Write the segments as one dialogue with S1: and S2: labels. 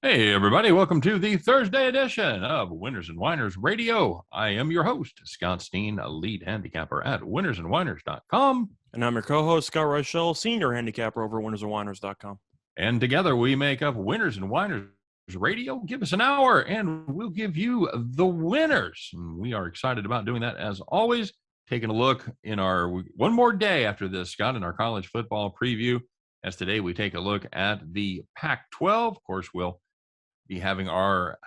S1: Hey, everybody. Welcome to the Thursday edition of Winners and Winers Radio. I am your host, Scott Steehn, a lead handicapper at winnersandwiners.com.
S2: And I'm your co-host, Scott Reichel, senior handicapper over at winnersandwiners.com.
S1: And together we make up Winners and Winers Radio. Give us an hour and we'll give you the winners. And we are excited about doing that as always. Taking a look in our one more day after this, Scott, in our college football preview. As today we take a look at the Pac-12. Of course, we'll be having our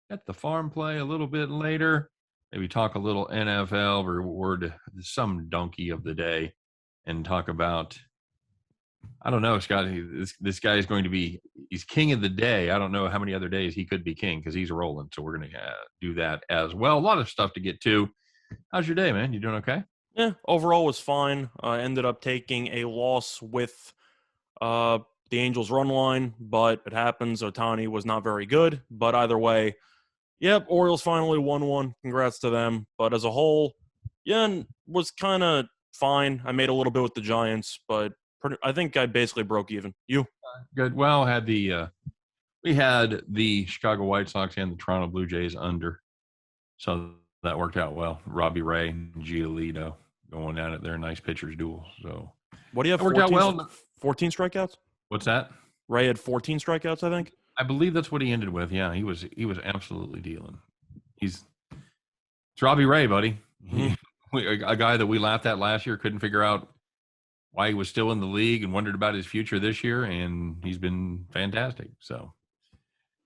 S1: at the farm play a little bit later. Maybe talk a little NFL, reward some donkey of the day, and talk about, I don't know, Scott, this guy is going to be, he's king of the day. I don't know how many other days he could be king because he's rolling. So we're going to do that as well. A lot of stuff to get to. How's your day, man? You doing okay?
S2: Yeah, overall was fine. I ended up taking a loss with the Angels run line, but it happens. Ohtani was not very good, but either way, yep, Orioles finally won one. Congrats to them. But as a whole, yeah, was kind of fine. I made a little bit with the Giants, but I think I basically broke even. You?
S1: Good. Well, we had the Chicago White Sox and the Toronto Blue Jays under, so that worked out well. Robbie Ray and Giolito going at it. They're a nice pitchers duel. So
S2: what do you have?
S1: Worked out well.
S2: 14 strikeouts?
S1: What's that?
S2: Ray had 14 strikeouts, I think.
S1: I believe that's what he ended with. Yeah, he was absolutely dealing. It's Robbie Ray, buddy. A guy that we laughed at last year, couldn't figure out why he was still in the league and wondered about his future this year, and he's been fantastic. So,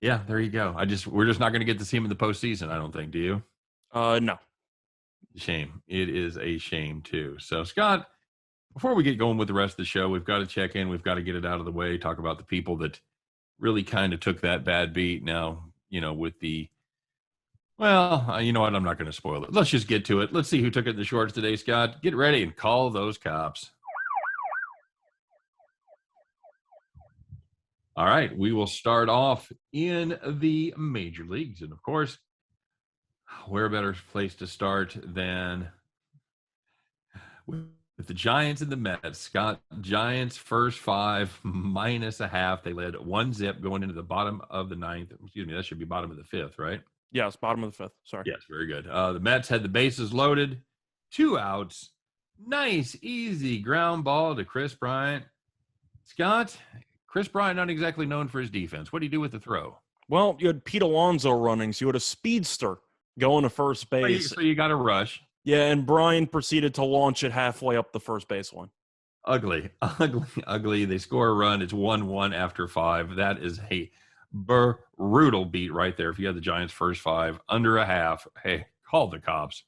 S1: yeah, there you go. We're just not going to get to see him in the postseason, I don't think. Do you?
S2: No.
S1: Shame. It is a shame too. So, Scott, before we get going with the rest of the show, we've got to check in. We've got to get it out of the way, talk about the people that really kind of took that bad beat. Now, with the, well, you know what? I'm not going to spoil it. Let's just get to it. Let's see who took it in the shorts today, Scott. Get ready and call those cops. All right. We will start off in the major leagues. And, of course, where a better place to start than with the Giants and the Mets. Scott, Giants first 5 minus a half. They led 1-0 going into the bottom of the ninth. Excuse me, that should be bottom of the fifth, right?
S2: Yes, bottom of the fifth. Sorry.
S1: Yes, very good. The Mets had the bases loaded, 2 outs. Nice, easy ground ball to Chris Bryant. Scott, Chris Bryant not exactly known for his defense. What do you do with the throw?
S2: Well, you had Pete Alonso running, so you had a speedster going to first base.
S1: So you got to rush.
S2: Yeah, and Brian proceeded to launch it halfway up the first baseline.
S1: Ugly. They score a run. It's 1-1 after 5. That is a brutal beat right there. If you had the Giants first 5 under a half, hey, call the cops.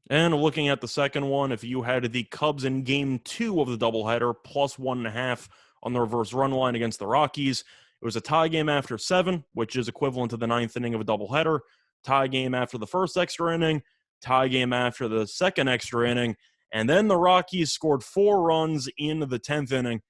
S2: And looking at the second one, if you had the Cubs in game 2 of the doubleheader, plus 1.5 on the reverse run line against the Rockies, it was a tie game after 7, which is equivalent to the 9th inning of a doubleheader, tie game after the first extra inning, tie game after the second extra inning, and then the Rockies scored 4 runs in the 10th inning,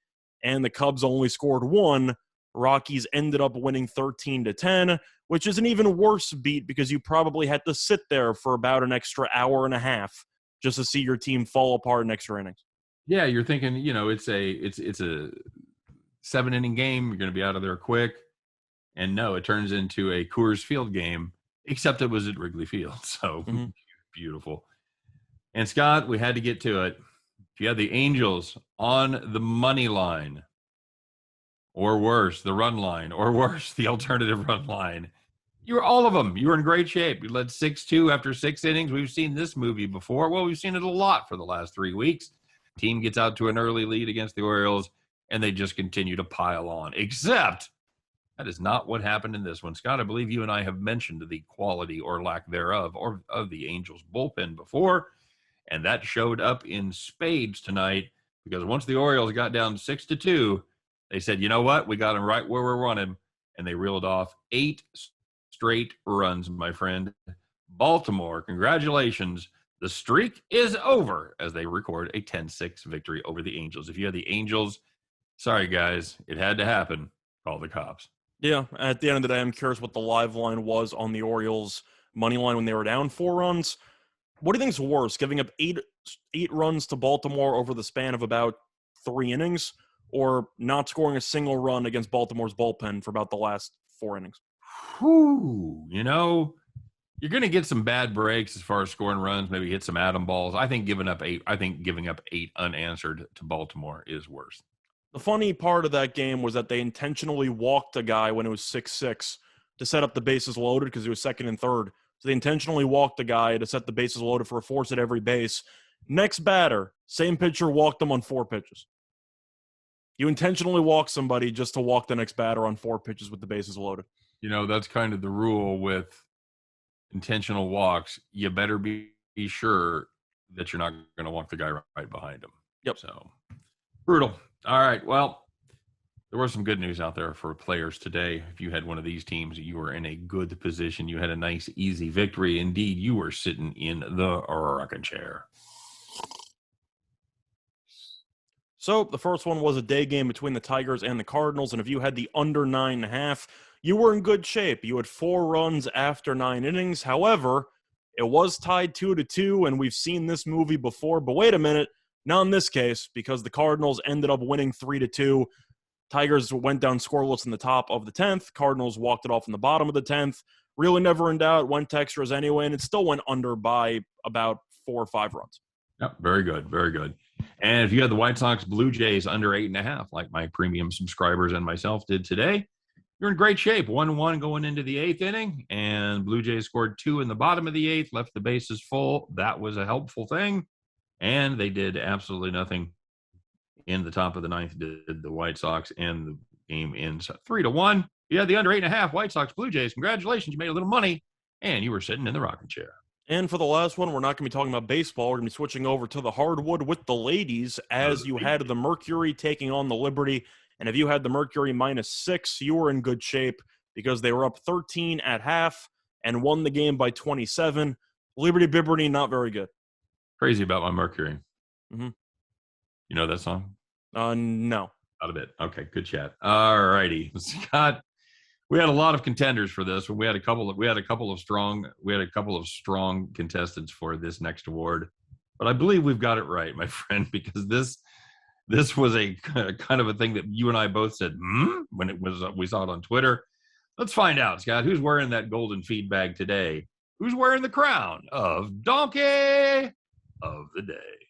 S2: and the Cubs only scored 1. Rockies ended up winning 13-10, which is an even worse beat because you probably had to sit there for about an extra hour and a half just to see your team fall apart in extra innings.
S1: Yeah, you're thinking, it's a 7-inning game. You're going to be out of there quick, and no, it turns into a Coors Field game, except it was at Wrigley Field. So. Beautiful. And Scott, we had to get to it. If you had the Angels on the money line, or worse, the run line, or worse, the alternative run line, you were all of them. You were in great shape. You led 6-2 after 6 innings. We've seen this movie before. Well, we've seen it a lot for the last 3 weeks. Team gets out to an early lead against the Orioles, and they just continue to pile on. Except that is not what happened in this one. Scott, I believe you and I have mentioned the quality or lack thereof of the Angels bullpen before, and that showed up in spades tonight because once the Orioles got down 6-2, they said, you know what? We got them right where we want him, and they reeled off 8 straight runs, my friend. Baltimore, congratulations. The streak is over as they record a 10-6 victory over the Angels. If you had the Angels, sorry, guys, it had to happen. Call the cops.
S2: Yeah, at the end of the day, I'm curious what the live line was on the Orioles' money line when they were down 4 runs. What do you think is worse, giving up eight runs to Baltimore over the span of about 3 innings, or not scoring a single run against Baltimore's bullpen for about the last 4 innings?
S1: Whew, you're going to get some bad breaks as far as scoring runs, maybe hit some atom balls. I think giving up 8 unanswered to Baltimore is worse.
S2: The funny part of that game was that they intentionally walked a guy when it was 6-6 to set up the bases loaded because he was second and third. So they intentionally walked a guy to set the bases loaded for a force at every base. Next batter, same pitcher walked him on 4 pitches. You intentionally walk somebody just to walk the next batter on 4 pitches with the bases loaded.
S1: That's kind of the rule with intentional walks. You better be sure that you're not going to walk the guy right behind him.
S2: Yep.
S1: So brutal. All right. Well, there was some good news out there for players today. If you had one of these teams, you were in a good position. You had a nice, easy victory. Indeed, you were sitting in the rocking chair.
S2: So the first one was a day game between the Tigers and the Cardinals, and if you had the under 9.5, you were in good shape. You had 4 runs after 9 innings. However, it was tied 2-2, and we've seen this movie before. But wait a minute, not in this case, because the Cardinals ended up winning 3-2. Tigers went down scoreless in the top of the 10th. Cardinals walked it off in the bottom of the 10th. Really never in doubt, went to extras anyway, and it still went under by about 4 or 5 runs.
S1: Yep, very good, very good. And if you had the White Sox Blue Jays under 8.5, like my premium subscribers and myself did today, you're in great shape. 1-1 going into the 8th inning, and Blue Jays scored 2 in the bottom of the 8th, left the bases full. That was a helpful thing, and they did absolutely nothing in the top of the 9th. Did the White Sox, and the game ends 3-1. You had the under 8.5 White Sox Blue Jays. Congratulations, you made a little money, and you were sitting in the rocking chair.
S2: And for the last one, we're not going to be talking about baseball. We're going to be switching over to the hardwood with the ladies, as you had the Mercury taking on the Liberty. And if you had the Mercury -6, you were in good shape because they were up 13 at half and won the game by 27. Liberty Bibberty, not very good.
S1: Crazy about my Mercury.
S2: Mm-hmm.
S1: You know that song?
S2: No.
S1: Not a bit. Okay, good chat. All righty, Scott. We had a lot of contenders for this. We had a couple of strong contestants for this next award, but I believe we've got it right, my friend, because this was a kind of a thing that you and I both said when we saw it on Twitter. Let's find out, Scott, who's wearing that golden feed bag today? Who's wearing the crown of Donkey of the Day?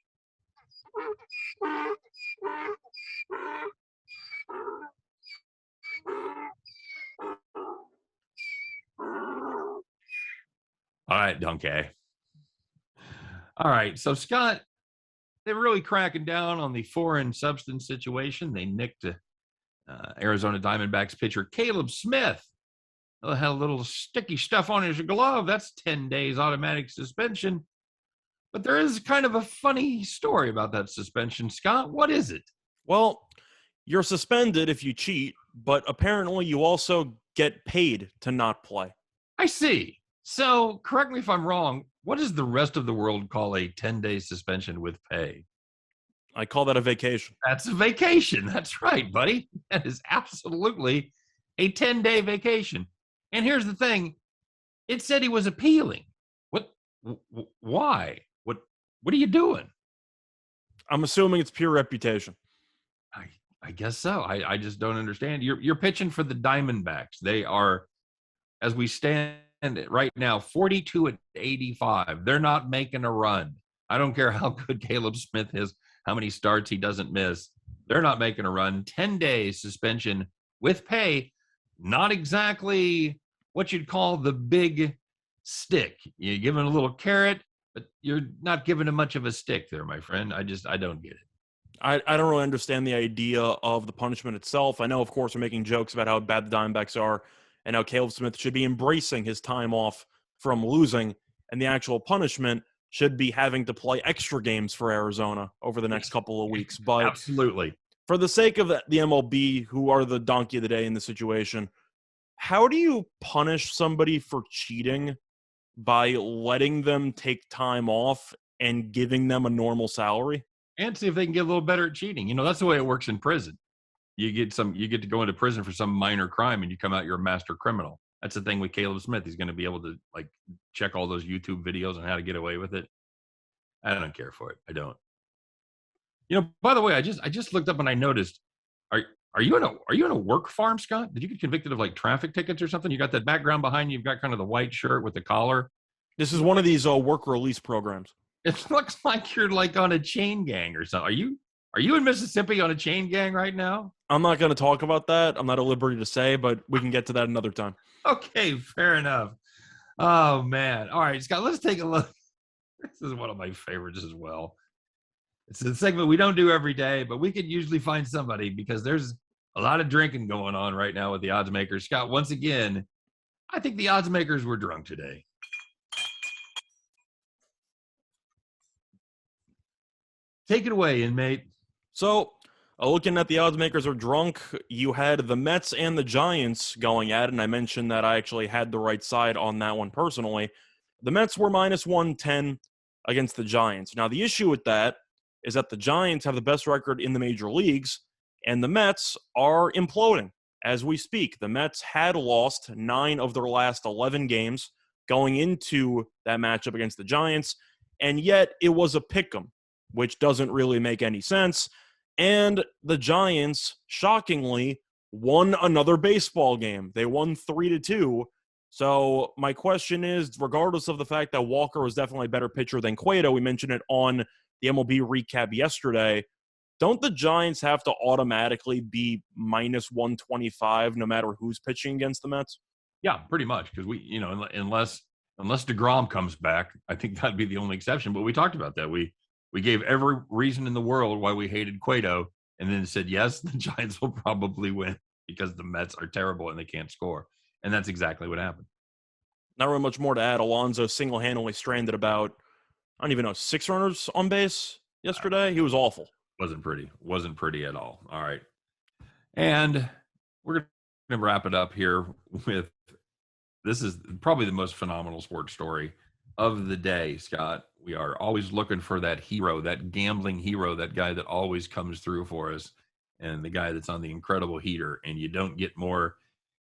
S1: All right, Donkey. All right, so Scott, they're really cracking down on the foreign substance situation. They nicked Arizona Diamondbacks pitcher Caleb Smith. Had a little sticky stuff on his glove. That's 10 days automatic suspension. But there is kind of a funny story about that suspension, Scott. What is it?
S2: Well, you're suspended if you cheat, but apparently you also get paid to not play.
S1: I see. So, correct me if I'm wrong, what does the rest of the world call a 10-day suspension with pay?
S2: I call that a vacation.
S1: That's a vacation. That's right, buddy. That is absolutely a 10-day vacation. And here's the thing. It said he was appealing. What? Why? What are you doing?
S2: I'm assuming it's pure reputation.
S1: I guess so. I just don't understand. You're pitching for the Diamondbacks. They are, as we stand right now, 42-85. They're not making a run. I don't care how good Caleb Smith is, how many starts he doesn't miss. They're not making a run. 10 days suspension with pay. Not exactly what you'd call the big stick. You give him a little carrot, but you're not giving him much of a stick there, my friend. I don't get it.
S2: I don't really understand the idea of the punishment itself. I know, of course, we're making jokes about how bad the Diamondbacks are and how Caleb Smith should be embracing his time off from losing, and the actual punishment should be having to play extra games for Arizona over the next couple of weeks. But
S1: absolutely,
S2: for the sake of the MLB, who are the donkey of the day in the situation, how do you punish somebody for cheating by letting them take time off and giving them a normal salary?
S1: And see if they can get a little better at cheating. That's the way it works in prison. You get to go into prison for some minor crime and you come out, you're a master criminal. That's the thing with Caleb Smith. He's going to be able to check all those YouTube videos on how to get away with it. I don't care for it. I don't. By the way, I just looked up and I noticed, Are you in a work farm, Scott? Did you get convicted of like traffic tickets or something? You got that background behind you. You've got kind of the white shirt with the collar.
S2: This is one of these work release programs.
S1: It looks like you're like on a chain gang or something. Are you in Mississippi on a chain gang right now?
S2: I'm not going to talk about that. I'm not at liberty to say, but we can get to that another time.
S1: Okay, fair enough. Oh man. All right, Scott, let's take a look. This is one of my favorites as well. It's a segment we don't do every day, but we could usually find somebody because there's a lot of drinking going on right now with the odds makers. Scott, once again, I think the odds makers were drunk today. Take it away, inmate.
S2: So, looking at the odds makers are drunk, you had the Mets and the Giants going at it, and I mentioned that I actually had the right side on that one personally. The Mets were minus 110 against the Giants. Now, the issue with that is that the Giants have the best record in the major leagues, and the Mets are imploding as we speak. The Mets had lost 9 of their last 11 games going into that matchup against the Giants, and yet it was a pick'em, which doesn't really make any sense. And the Giants, shockingly, won another baseball game. They won 3-2. So my question is, regardless of the fact that Walker was definitely a better pitcher than Cueto, we mentioned it on the MLB recap yesterday, don't the Giants have to automatically be minus 125 no matter who's pitching against the Mets?
S1: Yeah, pretty much. Because unless DeGrom comes back, I think that'd be the only exception. But we talked about that. We gave every reason in the world why we hated Cueto, and then said, yes, the Giants will probably win because the Mets are terrible and they can't score. And that's exactly what happened.
S2: Not really much more to add. Alonso single-handedly stranded about, I don't even know, 6 runners on base yesterday. He was awful.
S1: Wasn't pretty at all. All right. And we're going to wrap it up here with, this is probably the most phenomenal sports story of the day, Scott. We are always looking for that hero, that gambling hero, that guy that always comes through for us, and the guy that's on the incredible heater. And you don't get more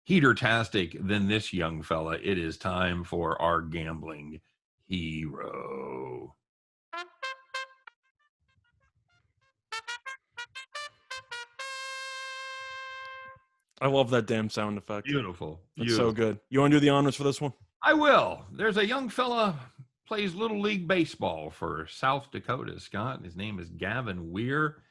S1: heater-tastic than this young fella. It is time for our gambling hero.
S2: I love that damn sound effect.
S1: Beautiful.
S2: It's so good. You want to do the honors for this one?
S1: I will. There's a young fella plays Little League Baseball for South Dakota, Scott. His name is Gavin Weir.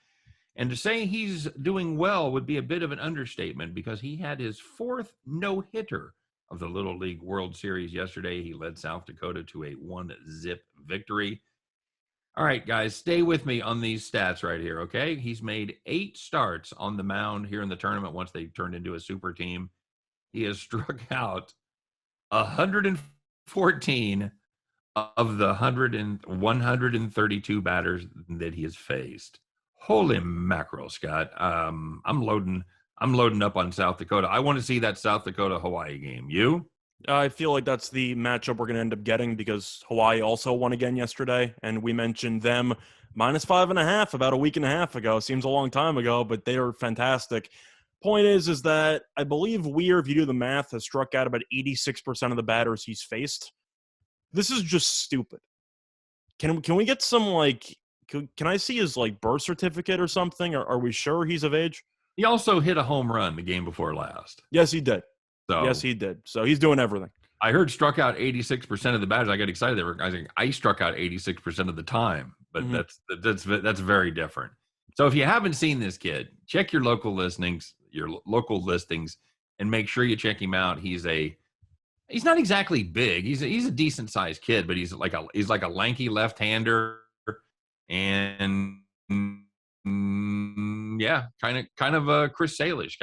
S1: And to say he's doing well would be a bit of an understatement because he had his 4th no-hitter of the Little League World Series yesterday. He led South Dakota to a 1-0 victory. All right, guys, stay with me on these stats right here, okay? He's made 8 starts on the mound here in the tournament once they turned into a super team. He has struck out 114 of the 132 batters that he has faced. Holy mackerel, Scott. I'm loading up on South Dakota. I want to see that South Dakota-Hawaii game. You?
S2: I feel like that's the matchup we're going to end up getting because Hawaii also won again yesterday, and we mentioned them minus 5.5 about a week and a half ago. Seems a long time ago, but they are fantastic. Point is that I believe Weir, if you do the math, has struck out about 86% of the batters he's faced. This is just stupid. Can we get some, like, can I see his, like, birth certificate or something? Are we sure he's of age?
S1: He also hit a home run the game before last.
S2: Yes, he did.
S1: So,
S2: yes, he did. So he's doing everything.
S1: I heard struck out 86% of the batters. I got excited. They were guys saying I struck out 86% of the time, but that's very different. So if you haven't seen this kid, check your local listings, and make sure you check him out. He's not exactly big. He's a decent sized kid, but he's like a lanky left-hander, and yeah, kind of Chris Salish.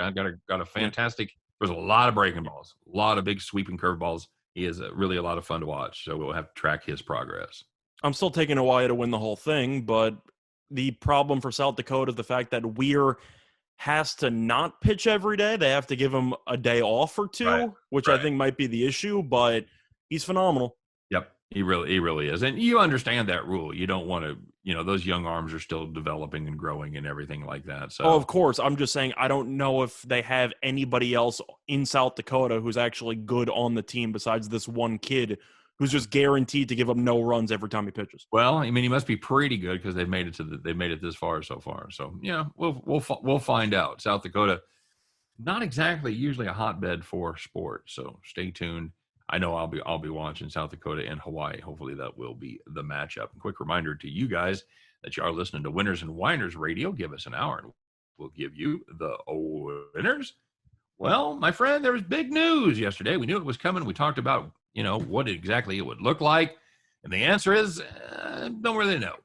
S1: Got a fantastic. There's a lot of breaking balls, a lot of big sweeping curveballs. He is really a lot of fun to watch. So we'll have to track his progress.
S2: I'm still taking Hawaii to win the whole thing, but the problem for South Dakota is the fact that Weir has to not pitch every day. They have to give him a day off or two, which I think might be the issue, but he's phenomenal.
S1: Yep, he really is. And you understand that rule. You don't want to, those young arms are still developing and growing and everything like that. So,
S2: of course. I'm just saying I don't know if they have anybody else in South Dakota who's actually good on the team besides this one kid who's just guaranteed to give up no runs every time he pitches.
S1: Well, I mean, he must be pretty good because they've made it this far so far. So yeah, we'll find out. South Dakota, not exactly usually a hotbed for sports. So stay tuned. I know I'll be watching South Dakota and Hawaii. Hopefully that will be the matchup. A quick reminder to you guys that you are listening to Winners and Winers Radio. Give us an hour and we'll give you the winners. Well, my friend, there was big news yesterday. We knew it was coming. We talked about, what exactly it would look like. And the answer is, don't really know.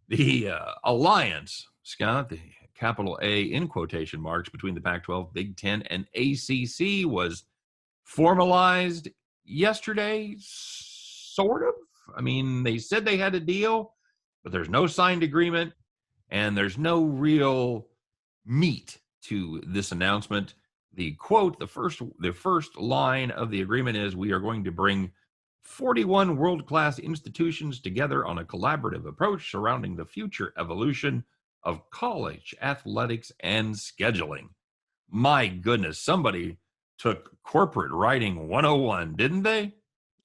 S1: The alliance, Scott, the capital A in quotation marks between the Pac-12, Big Ten, and ACC was formalized yesterday, sort of. I mean, they said they had a deal, but there's no signed agreement, and there's no real meat to this announcement. The quote, the first line of the agreement is, we are going to bring 41 world-class institutions together on a collaborative approach surrounding the future evolution of college athletics and scheduling. My goodness, somebody took corporate writing 101, didn't they?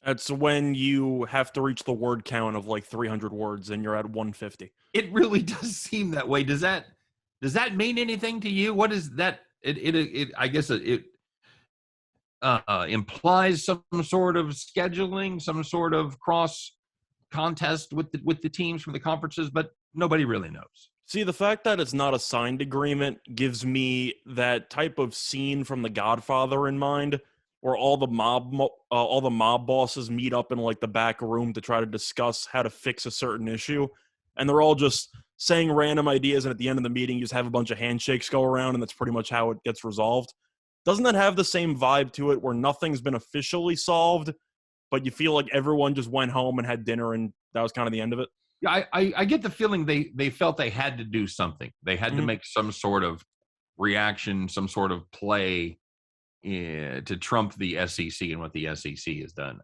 S2: That's when you have to reach the word count of like 300 words and you're at 150.
S1: It really does seem that way. Does that mean anything to you? What is that? I guess it implies some sort of scheduling, some sort of cross contest with the teams from the conferences, but nobody really knows.
S2: See, the fact that it's not a signed agreement gives me that type of scene from The Godfather in mind, where all the mob bosses meet up in like the back room to try to discuss how to fix a certain issue, and they're all just saying random ideas, and at the end of the meeting, you just have a bunch of handshakes go around, and that's pretty much how it gets resolved. Doesn't that have the same vibe to it, where nothing's been officially solved, but you feel like everyone just went home and had dinner, and that was kind of the end of it?
S1: Yeah, I get the feeling they felt they had to do something. They had to make some sort of reaction, some sort of play to trump the SEC and what the SEC has done.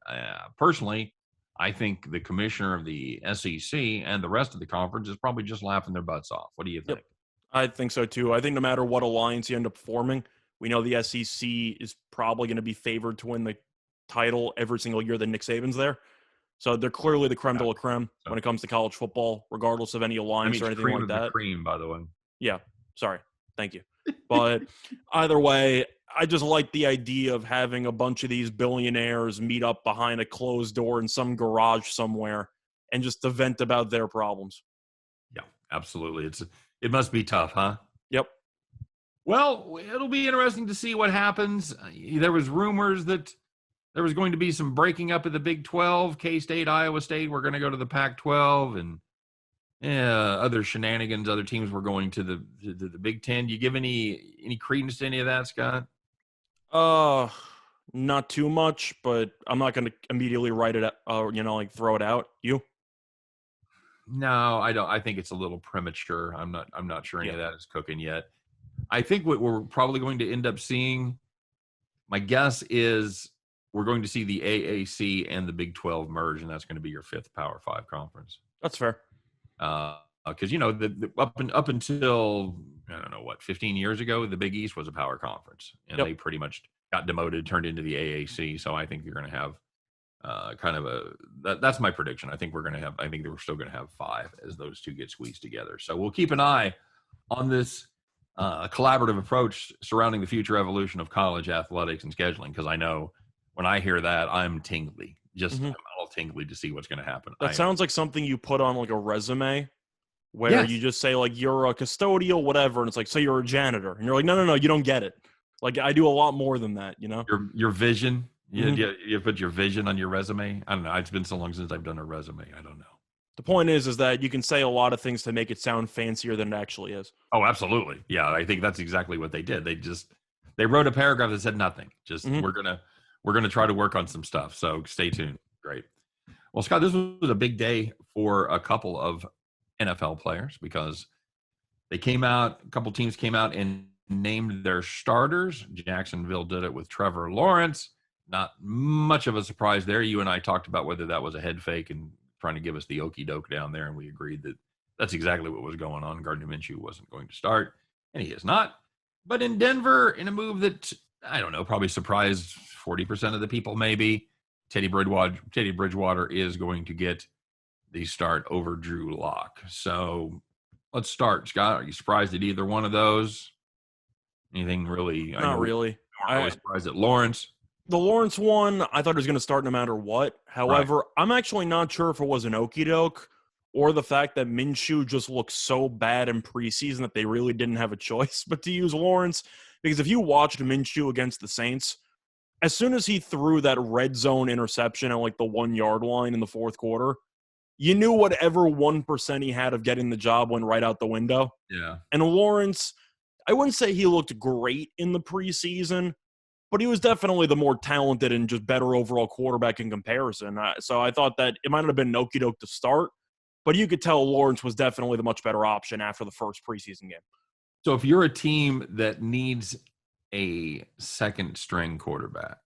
S1: Personally, I think the commissioner of the SEC and the rest of the conference is probably just laughing their butts off. What do you think?
S2: Yep. I think so too. I think no matter what alliance you end up forming, we know the SEC is probably going to be favored to win the title every single year that Nick Saban's there. So they're clearly the creme de la creme when it comes to college football, regardless of any alliance or anything like that.
S1: Cream, by the way.
S2: Yeah, sorry. Thank you. But either way, I just like the idea of having a bunch of these billionaires meet up behind a closed door in some garage somewhere and just to vent about their problems.
S1: Yeah, absolutely. It must be tough, huh?
S2: Yep.
S1: Well, it'll be interesting to see what happens. There was rumors that there was going to be some breaking up of the Big 12. K-State, Iowa State were going to go to the Pac-12, and other shenanigans. Other teams were going to the Big 10. Do you give any credence to any of that, Scott?
S2: Not too much, but I'm not going to immediately write it, throw it out. You?
S1: No, I don't. I think it's a little premature. I'm not sure any of that is cooking yet. I think what we're probably going to end up seeing, my guess is we're going to see the AAC and the Big 12 merge, and that's going to be your fifth Power 5 conference.
S2: That's fair.
S1: Because up until I don't know what 15 years ago, the Big East was a power conference, and they pretty much got demoted, turned into the AAC. So I think you're going to have kind of that's my prediction. I think we're still going to have 5 as those two get squeezed together. So we'll keep an eye on this collaborative approach surrounding the future evolution of college athletics and scheduling, because I know when I hear that, I'm tingly. I'm all tingly to see what's going to happen.
S2: That sounds like something you put on like a resume where you just say like you're a custodial, whatever, and it's like, so you're a janitor, and you're like, no, you don't get it. Like I do a lot more than that, you know.
S1: Your vision. You put your vision on your resume. I don't know. It's been so long since I've done a resume. I don't know.
S2: The point is that you can say a lot of things to make it sound fancier than it actually is.
S1: Oh, absolutely. Yeah, I think that's exactly what they did. They wrote a paragraph that said nothing. Just we're gonna try to work on some stuff. So stay tuned. Great. Well, Scott, this was a big day for a couple of NFL players because a couple teams came out and named their starters. Jacksonville did it with Trevor Lawrence. Not much of a surprise there. You and I talked about whether that was a head fake and trying to give us the okey doke down there, and we agreed that that's exactly what was going on. Gardner Minshew wasn't going to start, and he is not. But in Denver, in a move that, I don't know, probably surprised 40% of the people maybe, Teddy Bridgewater is going to get the start over Drew Lock. So let's start. Scott, are you surprised at either one of those? Anything really?
S2: Not really.
S1: You weren't really surprised at Lawrence.
S2: The Lawrence one, I thought he was going to start no matter what. However, right. I'm actually not sure if it was an okie doke or the fact that Minshew just looked so bad in preseason that they really didn't have a choice but to use Lawrence. Because if you watched Minshew against the Saints, as soon as he threw that red zone interception at like the 1 yard line in the fourth quarter, you knew whatever 1% he had of getting the job went right out the window.
S1: Yeah.
S2: And Lawrence, I wouldn't say he looked great in the preseason, but he was definitely the more talented and just better overall quarterback in comparison. So I thought that it might not have been an okie doke to start, but you could tell Lawrence was definitely the much better option after the first preseason game.
S1: So if you're a team that needs a second string quarterback,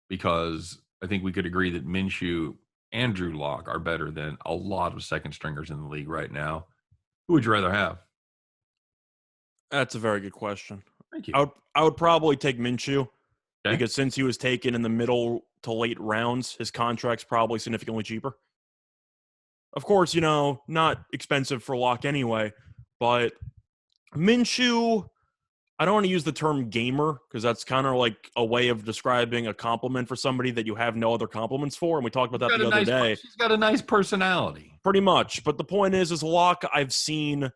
S1: because I think we could agree that Minshew and Drew Lock are better than a lot of second stringers in the league right now, who would you rather have?
S2: That's a very good question.
S1: Thank you.
S2: I would probably take Minshew because since he was taken in the middle to late rounds, his contract's probably significantly cheaper. Of course, not expensive for Lock anyway, but Minshew, I don't want to use the term gamer because that's kind of like a way of describing a compliment for somebody that you have no other compliments for. And we talked about that the other day.
S1: He's got a nice personality.
S2: Pretty much. But the point is Lock I've seen,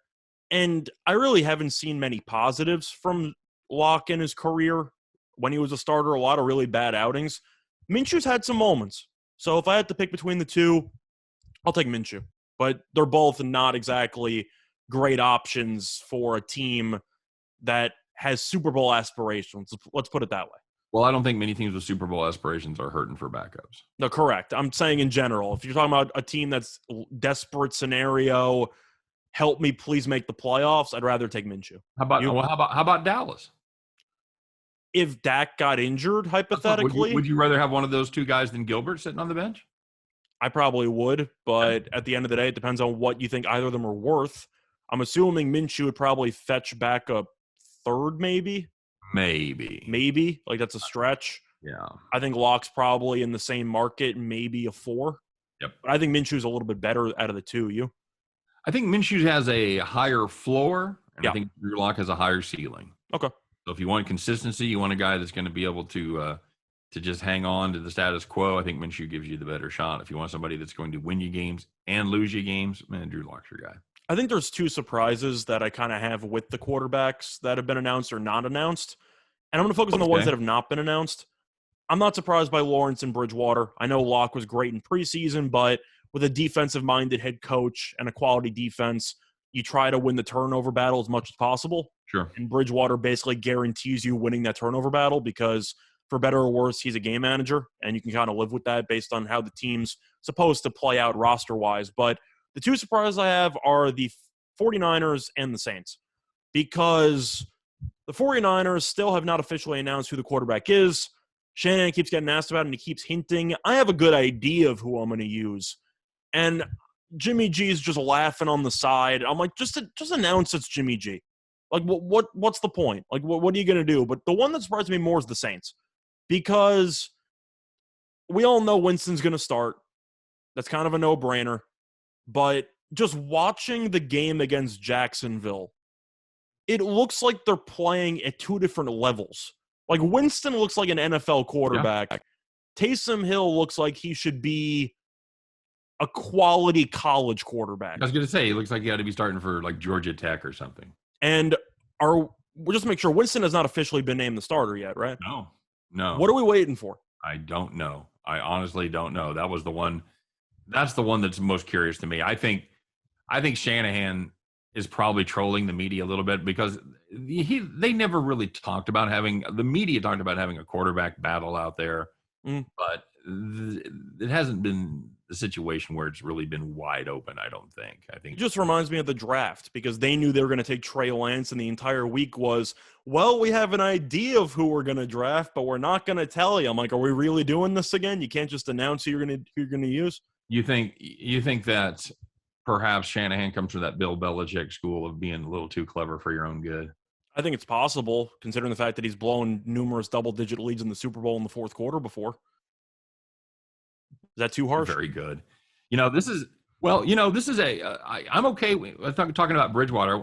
S2: and I really haven't seen many positives from Lock in his career. When he was a starter, a lot of really bad outings. Minshew's had some moments. So if I had to pick between the two, I'll take Minshew. But they're both not exactly great options for a team that has Super Bowl aspirations. Let's put it that way.
S1: Well, I don't think many teams with Super Bowl aspirations are hurting for backups.
S2: No, correct. I'm saying in general, if you're talking about a team that's desperate scenario, help me please make the playoffs, I'd rather take Minshew.
S1: How about Dallas?
S2: If Dak got injured, hypothetically.
S1: Would you rather have one of those two guys than Gilbert sitting on the bench?
S2: I probably would, but at the end of the day, it depends on what you think either of them are worth. I'm assuming Minshew would probably fetch back a third, maybe. Like that's a stretch.
S1: Yeah.
S2: I think Lock's probably in the same market, maybe a 4.
S1: Yep.
S2: But I think Minshew's a little bit better out of the two. You?
S1: I think Minshew has a higher floor, and I think Drew Lock has a higher ceiling.
S2: Okay.
S1: So if you want consistency, you want a guy that's going to be able to just hang on to the status quo. I think Minshew gives you the better shot. If you want somebody that's going to win you games and lose you games, man, Drew Lock's your guy.
S2: I think there's 2 surprises that I kind of have with the quarterbacks that have been announced or not announced. And I'm going to focus on the ones that have not been announced. I'm not surprised by Lawrence and Bridgewater. I know Lock was great in preseason, but with a defensive-minded head coach and a quality defense, you try to win the turnover battle as much as possible.
S1: Sure.
S2: And Bridgewater basically guarantees you winning that turnover battle because, for better or worse, he's a game manager, and you can kind of live with that based on how the team's supposed to play out roster-wise. But the 2 surprises I have are the 49ers and the Saints, because the 49ers still have not officially announced who the quarterback is. Shanahan keeps getting asked about it, and he keeps hinting. I have a good idea of who I'm going to use. And Jimmy G's just laughing on the side. I'm like, just announce it's Jimmy G. Like, what's the point? Like, what are you going to do? But the one that surprised me more is the Saints, because we all know Winston's going to start. That's kind of a no-brainer. But just watching the game against Jacksonville, it looks like they're playing at 2 different levels. Like, Winston looks like an NFL quarterback. Yeah. Taysom Hill looks like he should be a quality college quarterback.
S1: I was going to say, he looks like he ought to be starting for, like, Georgia Tech or something.
S2: And we'll just make sure, Winston has not officially been named the starter yet, right?
S1: No.
S2: What are we waiting for?
S1: I don't know. I honestly don't know. That's the one that's most curious to me. I think Shanahan is probably trolling the media a little bit because they never really talked about the media talked about having a quarterback battle out there, but it hasn't been the situation where it's really been wide open, I don't think. I think
S2: it just reminds me of the draft because they knew they were going to take Trey Lance, and the entire week was, well, we have an idea of who we're going to draft, but we're not going to tell you. I'm like, are we really doing this again? You can't just announce who you're going to use.
S1: You think that perhaps Shanahan comes from that Bill Belichick school of being a little too clever for your own good?
S2: I think it's possible, considering the fact that he's blown numerous double-digit leads in the Super Bowl in the fourth quarter before. that too harsh?
S1: Very good. This is I'm okay with talking about Bridgewater.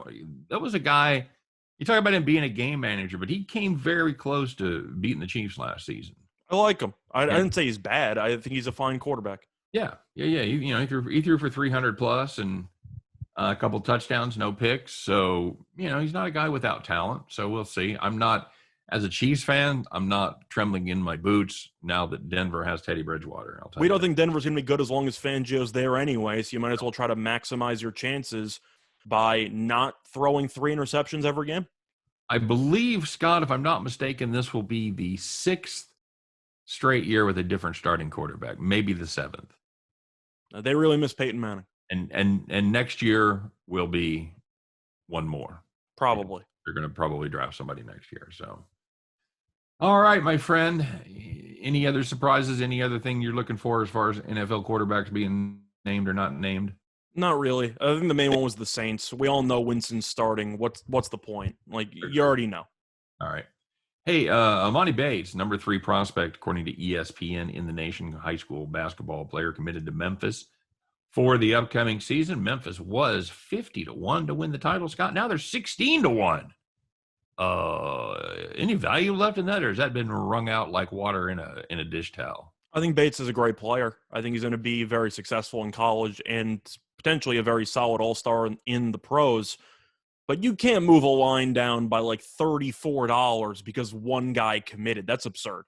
S1: That was a guy, you talk about him being a game manager, but he came very close to beating the Chiefs last season.
S2: I like him. I didn't say he's bad. I think he's a fine quarterback.
S1: Yeah. He threw for 300 plus and a couple touchdowns, no picks. So, he's not a guy without talent. So we'll see. As a Chiefs fan, I'm not trembling in my boots now that Denver has Teddy Bridgewater.
S2: We don't think Denver's going to be good as long as Fangio's there anyway, so you might as well try to maximize your chances by not throwing 3 interceptions every game.
S1: I believe, Scott, if I'm not mistaken, this will be the 6th straight year with a different starting quarterback, maybe the 7th.
S2: They really miss Peyton Manning.
S1: And next year will be one more.
S2: Probably.
S1: They're going to probably draft somebody next year. So, all right, my friend. Any other surprises? Any other thing you're looking for as far as NFL quarterbacks being named or not named?
S2: Not really. I think the main one was the Saints. We all know Winston's starting. What's the point? Like, you already know.
S1: All right. Hey, Amani Bates, number 3 prospect, according to ESPN in the nation, high school basketball player committed to Memphis for the upcoming season. Memphis was 50-1 to win the title, Scott. Now they're 16-1. Any value left in that, or has that been wrung out like water in a dish towel?
S2: I think Bates is a great player. I think he's going to be very successful in college and potentially a very solid all-star in the pros. But you can't move a line down by like $34 because one guy committed. That's absurd.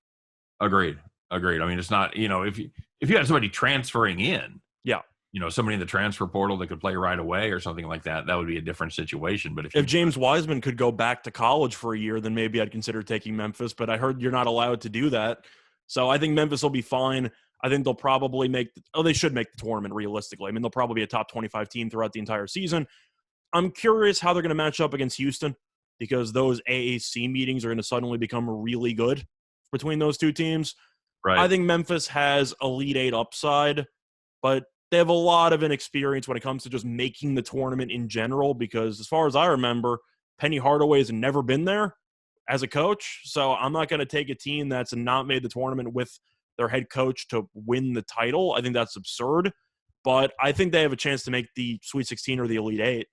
S1: Agreed. I mean, it's not, if you had somebody transferring in,
S2: yeah,
S1: somebody in the transfer portal that could play right away or something like that, that would be a different situation. But
S2: if James Wiseman could go back to college for a year, then maybe I'd consider taking Memphis. But I heard you're not allowed to do that. So I think Memphis will be fine. I think they'll probably they should make the tournament realistically. I mean, they'll probably be a top 25 team throughout the entire season. I'm curious how they're going to match up against Houston because those AAC meetings are going to suddenly become really good between those two teams.
S1: Right.
S2: I think Memphis has Elite 8 upside, but they have a lot of inexperience when it comes to just making the tournament in general because as far as I remember, Penny Hardaway has never been there as a coach. So I'm not going to take a team that's not made the tournament with their head coach to win the title. I think that's absurd, but I think they have a chance to make the Sweet 16 or the Elite 8.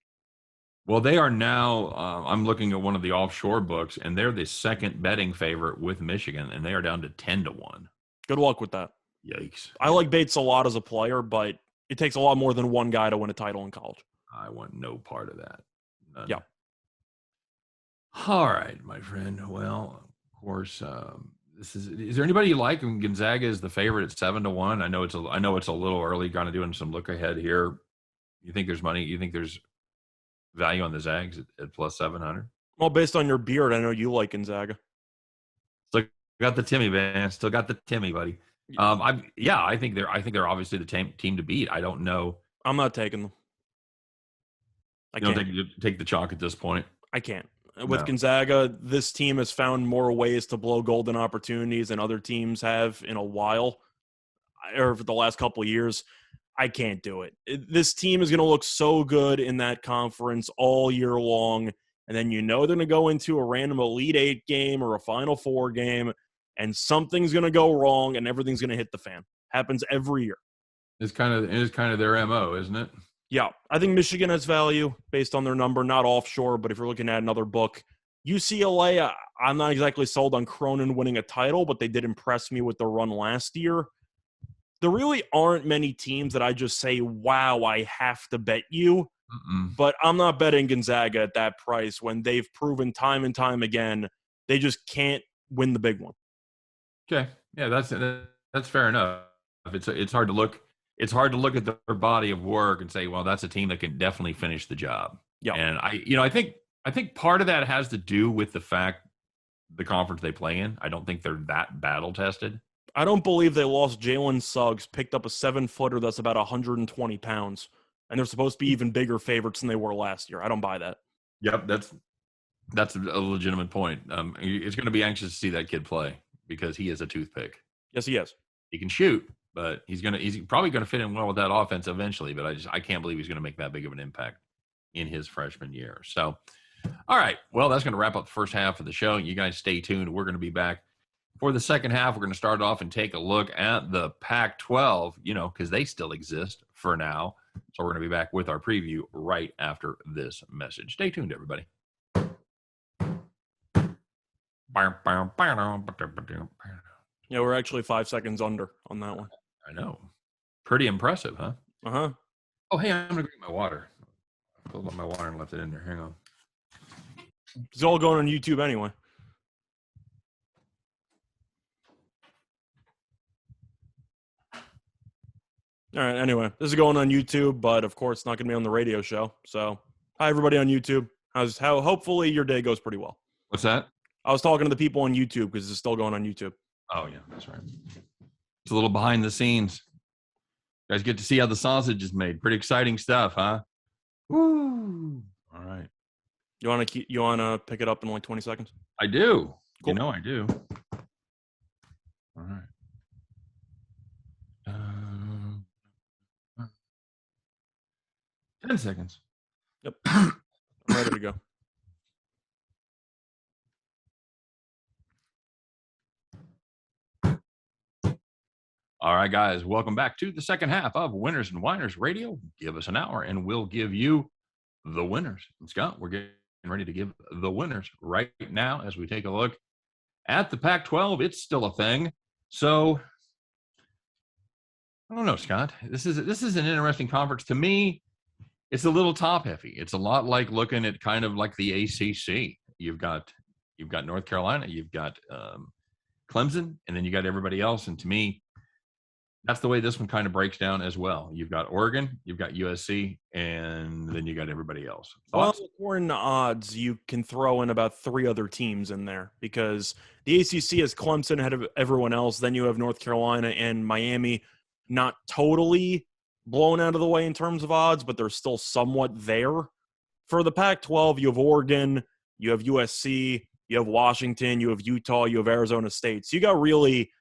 S1: Well, they are now, I'm looking at one of the offshore books, and they're the second betting favorite with Michigan, and they are down to 10-1.
S2: Good luck with that.
S1: Yikes.
S2: I like Bates a lot as a player, but it takes a lot more than one guy to win a title in college.
S1: I want no part of that. None.
S2: Yeah.
S1: All right, my friend. Well, of course, is there anybody you like? I mean, Gonzaga is the favorite at 7-1. I know it's a little early, kind of doing some look ahead here. You think there's money? You think there's value on the Zags at plus 700?
S2: Well, based on your beard, I know you like Gonzaga.
S1: Still got the Timmy, man. Still got the Timmy, buddy. I think they're obviously the team to beat. I don't know.
S2: I'm not taking them.
S1: I can't take the chalk at this point.
S2: I can't. With Gonzaga, this team has found more ways to blow golden opportunities than other teams have in a while, or for the last couple of years. I can't do it. This team is going to look so good in that conference all year long, and then they're going to go into a random Elite 8 game or a Final 4 game, and something's going to go wrong, and everything's going to hit the fan. Happens every year.
S1: It's kind of their MO, isn't it?
S2: Yeah, I think Michigan has value based on their number, not offshore, but if you're looking at another book. UCLA, I'm not exactly sold on Cronin winning a title, but they did impress me with the run last year. There really aren't many teams that I just say, wow, I have to bet you. But I'm not betting Gonzaga at that price when they've proven time and time again they just can't win the big one.
S1: Okay. Yeah, that's fair enough. It's hard to look. It's hard to look at their body of work and say, well, that's a team that can definitely finish the job.
S2: Yeah.
S1: And I think part of that has to do with the fact the conference they play in. I don't think they're that battle tested.
S2: I don't believe they lost Jalen Suggs, picked up a 7-footer that's about 120 pounds, and they're supposed to be even bigger favorites than they were last year. I don't buy that.
S1: Yep, that's a legitimate point. It's going to be anxious to see that kid play because he is a toothpick.
S2: Yes, he is.
S1: He can shoot, but he's probably going to fit in well with that offense eventually. But I can't believe he's going to make that big of an impact in his freshman year. So, all right, well, that's going to wrap up the first half of the show. You guys stay tuned. We're going to be back For the second half, we're going to start off and take a look at the Pac-12, because they still exist for now. So we're going to be back with our preview right after this message. Stay tuned, everybody.
S2: Yeah, we're actually 5 seconds under on that one.
S1: I know. Pretty impressive, huh?
S2: Uh-huh.
S1: Oh, hey, I'm going to drink my water. I filled up my water and left it in there. Hang on.
S2: It's all going on YouTube anyway. All right, anyway, this is going on YouTube, but of course it's not going to be on the radio show. So, hi, everybody on YouTube. Hopefully your day goes pretty well.
S1: What's that?
S2: I was talking to the people on YouTube because it's still going on YouTube.
S1: Oh, yeah, that's right. It's a little behind the scenes. You guys get to see how the sausage is made. Pretty exciting stuff, huh? Woo! All right.
S2: You want to pick it up in like 20 seconds?
S1: I do.
S2: Cool.
S1: I do. All right. 10 seconds.
S2: Yep. I'm ready to go.
S1: All right, guys. Welcome back to the second half of Winners and Winers Radio. Give us an hour and we'll give you the winners. And Scott, we're getting ready to give the winners right now as we take a look at the Pac-12. It's still a thing. So, I don't know, Scott. This is an interesting conference. To me, it's a little top heavy. It's a lot like looking at kind of like the ACC. You've got North Carolina, you've got Clemson, and then you got everybody else. And to me, that's the way this one kind of breaks down as well. You've got Oregon, you've got USC, and then you got everybody else. Thoughts?
S2: Well, according to odds, you can throw in about 3 other teams in there because the ACC has Clemson ahead of everyone else. Then you have North Carolina and Miami, not totally blown out of the way in terms of odds, but they're still somewhat there. For the Pac-12, you have Oregon, you have USC, you have Washington, you have Utah, you have Arizona State. So you got really,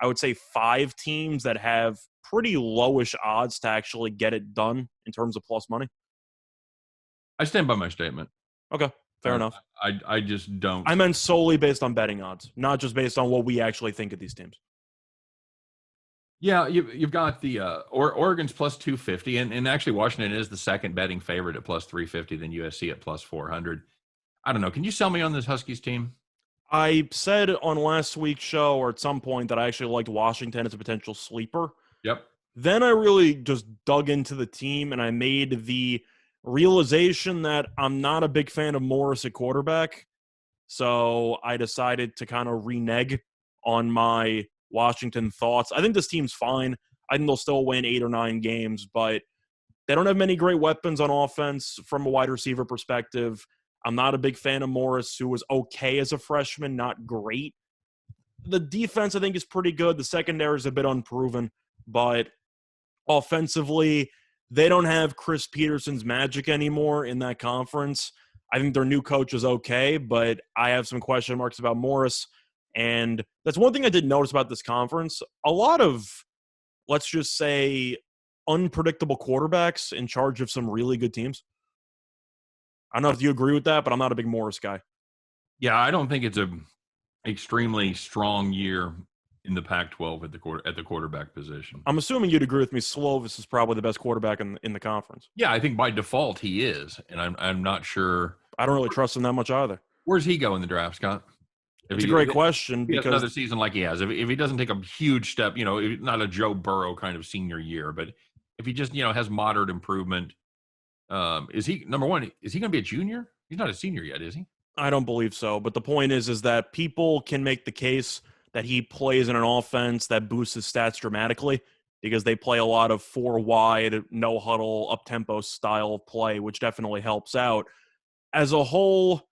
S2: I would say, 5 teams that have pretty lowish odds to actually get it done in terms of plus money.
S1: I stand by my statement.
S2: Okay, fair enough.
S1: I just don't.
S2: I meant solely based on betting odds, not just based on what we actually think of these teams.
S1: Yeah, you've got the Oregon's plus 250, and actually Washington is the second betting favorite at plus 350, then USC at plus 400. I don't know. Can you sell me on this Huskies team?
S2: I said on last week's show or at some point that I actually liked Washington as a potential sleeper.
S1: Yep.
S2: Then I really just dug into the team and I made the realization that I'm not a big fan of Morris at quarterback. So I decided to kind of renege on my Washington thoughts. I think this team's fine. I think they'll still win 8 or 9 games, but they don't have many great weapons on offense from a wide receiver perspective. I'm not a big fan of Morris, who was okay as a freshman, not great. The defense, I think, is pretty good. The secondary is a bit unproven, but offensively, they don't have Chris Peterson's magic anymore in that conference. I think their new coach is okay, but I have some question marks about Morris. And that's one thing I did notice about this conference. A lot of, let's just say, unpredictable quarterbacks in charge of some really good teams. I don't know if you agree with that, but I'm not a big Morris guy.
S1: Yeah, I don't think it's a extremely strong year in the Pac-12 at the quarterback position.
S2: I'm assuming you'd agree with me. Slovis is probably the best quarterback in the conference.
S1: Yeah, I think by default he is, and I'm not sure.
S2: I don't really trust him that much either.
S1: Where's he go in the draft, Scott?
S2: It's a great question because
S1: another season like he has. If he doesn't take a huge step, not a Joe Burrow kind of senior year, but if he just has moderate improvement, is he number one? Is he going to be a junior? He's not a senior yet, is he?
S2: I don't believe so. But the point is that people can make the case that he plays in an offense that boosts his stats dramatically because they play a lot of 4 wide, no huddle, up tempo style of play, which definitely helps out. As a whole,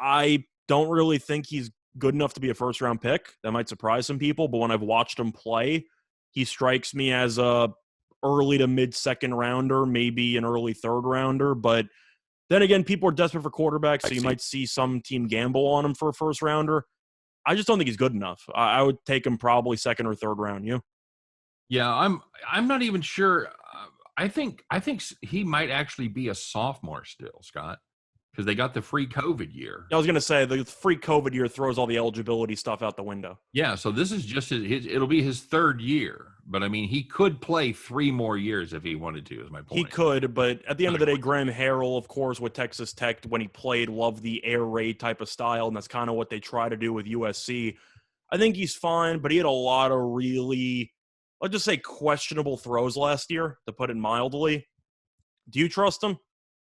S2: I don't really think he's good enough to be a first-round pick. That might surprise some people, but when I've watched him play, he strikes me as a early to mid-second rounder, maybe an early third-rounder. But then again, people are desperate for quarterbacks, so you might see some team gamble on him for a first-rounder. I just don't think he's good enough. I would take him probably second or third round. You?
S1: Yeah, I'm not even sure. I think he might actually be a sophomore still, Scott. because they got the free COVID year.
S2: I was going to say the free COVID year throws all the eligibility stuff out the window.
S1: Yeah, so this is just it'll be his third year. But, I mean, he could play 3 more years if he wanted to, is my point.
S2: He could, but at the end of the day, Graham Harrell, of course, with Texas Tech, when he played, loved the air raid type of style, and that's kind of what they try to do with USC. I think he's fine, but he had a lot of really, I'll just say, questionable throws last year, to put it mildly. Do you trust him?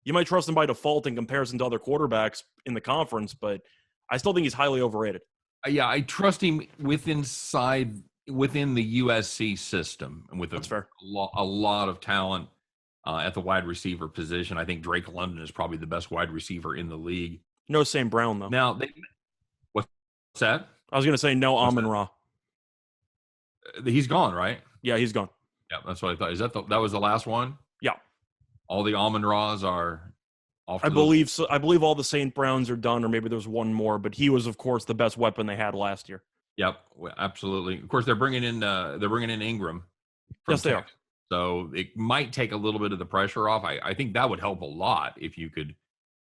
S2: You might trust him by default in comparison to other quarterbacks in the conference, but I still think he's highly overrated.
S1: Yeah, I trust him within the USC system and with
S2: That's fair.
S1: A lot of talent at the wide receiver position. I think Drake London is probably the best wide receiver in the league.
S2: No St. Brown, though.
S1: Now, what's that?
S2: I was going to say no Amon-Ra.
S1: He's gone, right?
S2: Yeah, he's gone.
S1: Yeah, that's what I thought. Is that that was the last one?
S2: Yeah.
S1: All the Amon-Ras are off.
S2: I believe so. I believe all the St. Browns are done, or maybe there's one more, but he was, of course, the best weapon they had last year.
S1: Yep, absolutely. Of course, they're bringing in Ingram.
S2: Yes, they are.
S1: So it might take a little bit of the pressure off. I think that would help a lot if you could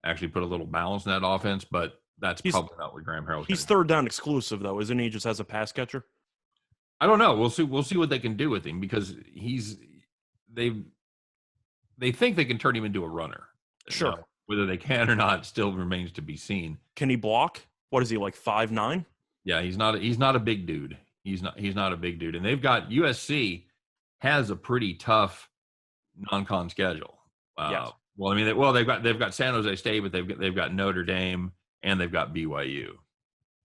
S1: actually put a little balance in that offense. But that's probably not what Graham Harrell's.
S2: He's third down exclusive, though, isn't he? Just as a pass catcher.
S1: I don't know. We'll see. We'll see what they can do with him because they think they can turn him into a runner.
S2: Sure.
S1: Now, whether they can or not still remains to be seen.
S2: Can he block? What is he, like 5'9"?
S1: Yeah, he's not a big dude. He's not a big dude. And they've got USC has a pretty tough non-con schedule.
S2: Yes.
S1: Well, I mean, they've got San Jose State, but they've got Notre Dame and they've got BYU.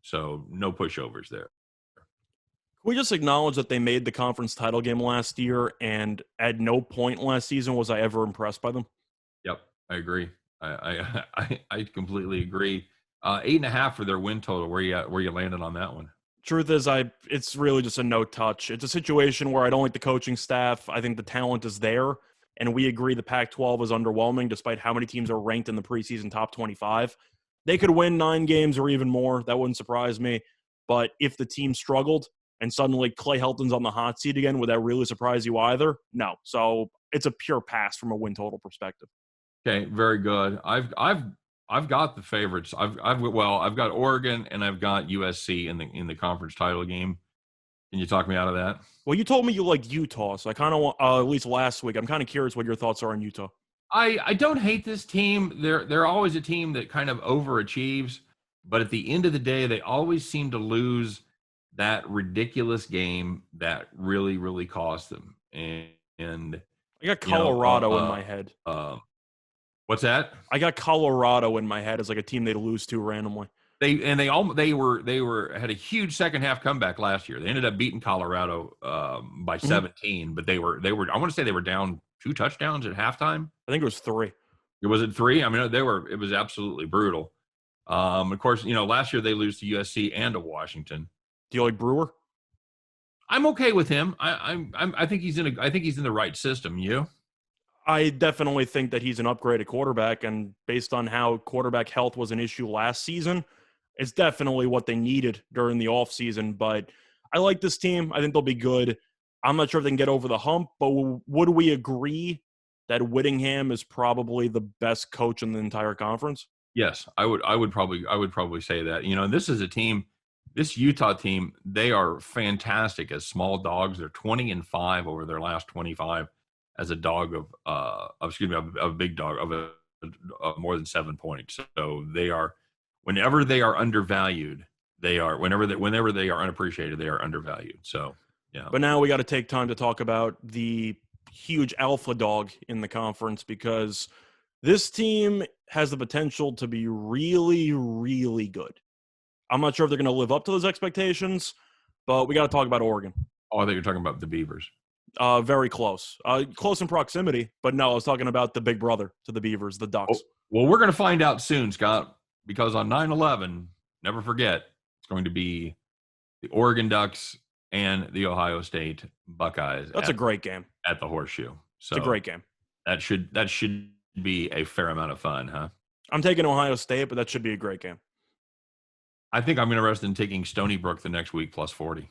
S1: So no pushovers there.
S2: Can we just acknowledge that they made the conference title game last year, and at no point last season was I ever impressed by them?
S1: Yep, I agree. I completely agree. 8.5 for their win total. Where you landed on that one?
S2: Truth is, it's really just a no touch. It's a situation where I don't like the coaching staff. I think the talent is there, and we agree the Pac-12 is underwhelming despite how many teams are ranked in the preseason top 25. They could win 9 games or even more. That wouldn't surprise me. But if the team struggled and suddenly Clay Helton's on the hot seat again, would that really surprise you either? No. So it's a pure pass from a win total perspective.
S1: Okay, very good. I've got the favorites. I've got Oregon and I've got USC in the conference title game. Can you talk me out of that?
S2: Well, you told me you like Utah, so I kind of want, at least last week, I'm kind of curious what your thoughts are on Utah.
S1: I don't hate this team. They're always a team that kind of overachieves, but at the end of the day, they always seem to lose that ridiculous game that really, really cost them. And
S2: I got Colorado in my head.
S1: What's that?
S2: I got Colorado in my head as like a team they'd lose to randomly.
S1: They had a huge second half comeback last year. They ended up beating Colorado by 17, but they were I want to say they were down 2 touchdowns at halftime.
S2: I think it was 3.
S1: Was it 3? I mean, it was absolutely brutal. Of course, last year they lose to USC and to Washington.
S2: Do you like Brewer?
S1: I'm okay with him. I think he's in the right system. You?
S2: I definitely think that he's an upgraded quarterback, and based on how quarterback health was an issue last season, it's definitely what they needed during the offseason. But I like this team. I think they'll be good. I'm not sure if they can get over the hump, but would we agree that Whittingham is probably the best coach in the entire conference?
S1: Yes, I would probably say that. This is a team, this Utah team, they are fantastic as small dogs. They're 20-5 over their last 25 as a dog of a big dog of more than 7 points. So they are, whenever they are undervalued, whenever they are unappreciated, they are undervalued. So yeah.
S2: But now we got to take time to talk about the huge alpha dog in the conference, because this team has the potential to be really, really good. I'm not sure if they're going to live up to those expectations, but we got to talk about Oregon.
S1: Oh, I think you're talking about the Beavers.
S2: Very close. Close in proximity, but no, I was talking about the big brother to the Beavers, the Ducks.
S1: Oh, well, we're going to find out soon, Scott, because on 9/11, never forget, it's going to be the Oregon Ducks and the Ohio State Buckeyes.
S2: That's a great game.
S1: At the Horseshoe. So
S2: it's a great game.
S1: That should be a fair amount of fun, huh?
S2: I'm taking Ohio State, but that should be a great game.
S1: I think I'm interested in taking Stony Brook the next week plus 40.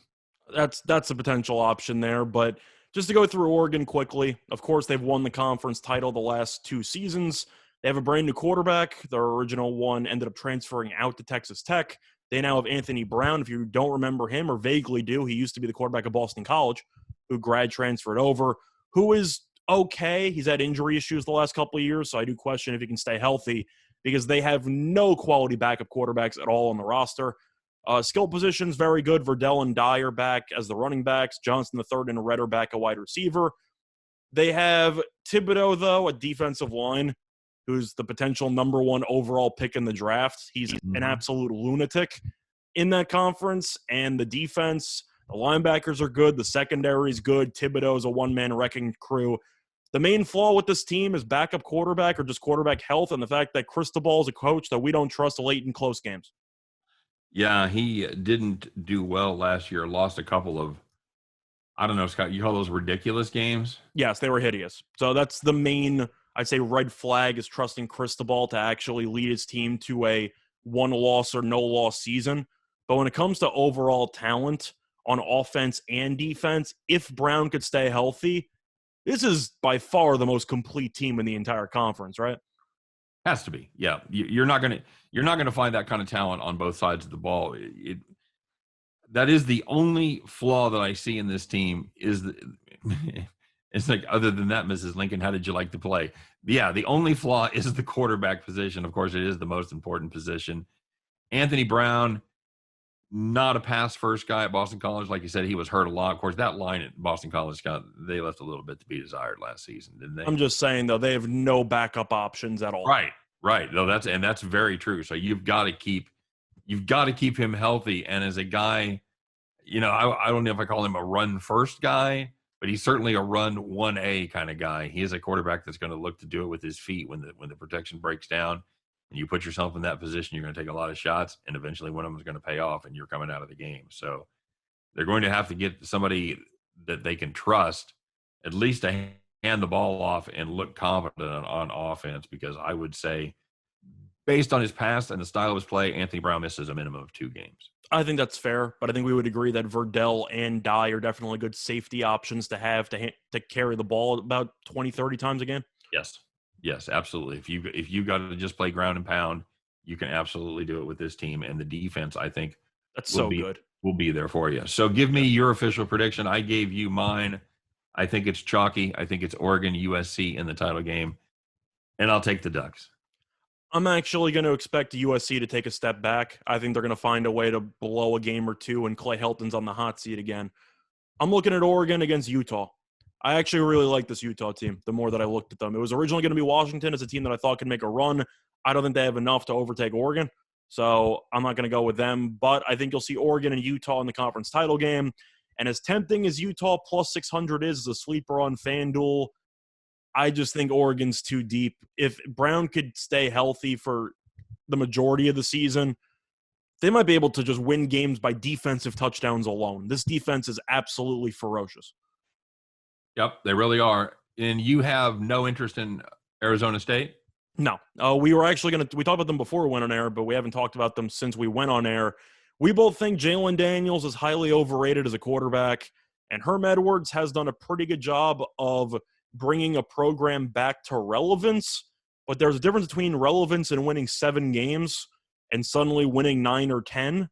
S2: That's a potential option there, but just to go through Oregon quickly, of course, they've won the conference title the last 2 seasons. They have a brand new quarterback. Their original one ended up transferring out to Texas Tech. They now have Anthony Brown. If you don't remember him or vaguely do, he used to be the quarterback of Boston College, who grad transferred over, who is okay. He's had injury issues the last couple of years, so I do question if he can stay healthy because they have no quality backup quarterbacks at all on the roster. Skill positions, very good. Verdell and Dyer back as the running backs. Johnson III and Redder back a wide receiver. They have Thibodeau, though, a defensive line, who's the potential number 1 overall pick in the draft. He's an absolute lunatic in that conference. And the defense, the linebackers are good. The secondary is good. Thibodeau is a one-man wrecking crew. The main flaw with this team is backup quarterback or just quarterback health and the fact that Cristobal is a coach that we don't trust late in close games.
S1: Yeah, he didn't do well last year. Lost a couple of, I don't know, Scott, you call those ridiculous games?
S2: Yes, they were hideous. So that's the main, I'd say, red flag is trusting Cristobal to actually lead his team to a 1-loss or no-loss season. But when it comes to overall talent on offense and defense, if Brown could stay healthy, this is by far the most complete team in the entire conference, right?
S1: Has to be. Yeah. You're not going to find that kind of talent on both sides of the ball. That is the only flaw that I see in this team is it's like, other than that, Mrs. Lincoln, how did you like to play? Yeah. The only flaw is the quarterback position. Of course, it is the most important position. Anthony Brown, not a pass first guy at Boston College. Like you said, he was hurt a lot. Of course, that line at Boston College, they left a little bit to be desired last season, didn't they?
S2: I'm just saying, though, they have no backup options at all.
S1: Right. No, that's very true. So you've got to keep him healthy. And as a guy, I don't know if I call him a run first guy, but he's certainly a run 1A kind of guy. He is a quarterback that's going to look to do it with his feet when the protection breaks down. And you put yourself in that position, you're going to take a lot of shots, and eventually one of them is going to pay off, and you're coming out of the game. So they're going to have to get somebody that they can trust, at least to hand the ball off and look confident on offense, because I would say, based on his past and the style of his play, Anthony Brown misses a minimum of 2 games.
S2: I think that's fair, but I think we would agree that Verdell and Dye are definitely good safety options to have to carry the ball about 20, 30 times a game.
S1: Yes, absolutely. If you got to just play ground and pound, you can absolutely do it with this team. And the defense, I think,
S2: that's so good.
S1: Will be there for you. So give me your official prediction. I gave you mine. I think it's chalky. I think it's Oregon, USC in the title game. And I'll take the Ducks.
S2: I'm actually going to expect USC to take a step back. I think they're going to find a way to blow a game or two, and Clay Helton's on the hot seat again. I'm looking at Oregon against Utah. I actually really like this Utah team the more that I looked at them. It was originally going to be Washington as a team that I thought could make a run. I don't think they have enough to overtake Oregon, so I'm not going to go with them. But I think you'll see Oregon and Utah in the conference title game. And as tempting as Utah plus 600 is as a sleeper on FanDuel, I just think Oregon's too deep. If Brown could stay healthy for the majority of the season, they might be able to just win games by defensive touchdowns alone. This defense is absolutely ferocious.
S1: Yep, they really are. And you have no interest in Arizona State?
S2: No. We were actually we talked about them before we went on air, but we haven't talked about them since we went on air. We both think Jalen Daniels is highly overrated as a quarterback, and Herm Edwards has done a pretty good job of bringing a program back to relevance. But there's a difference between relevance and winning 7 games and suddenly winning 9 or 10.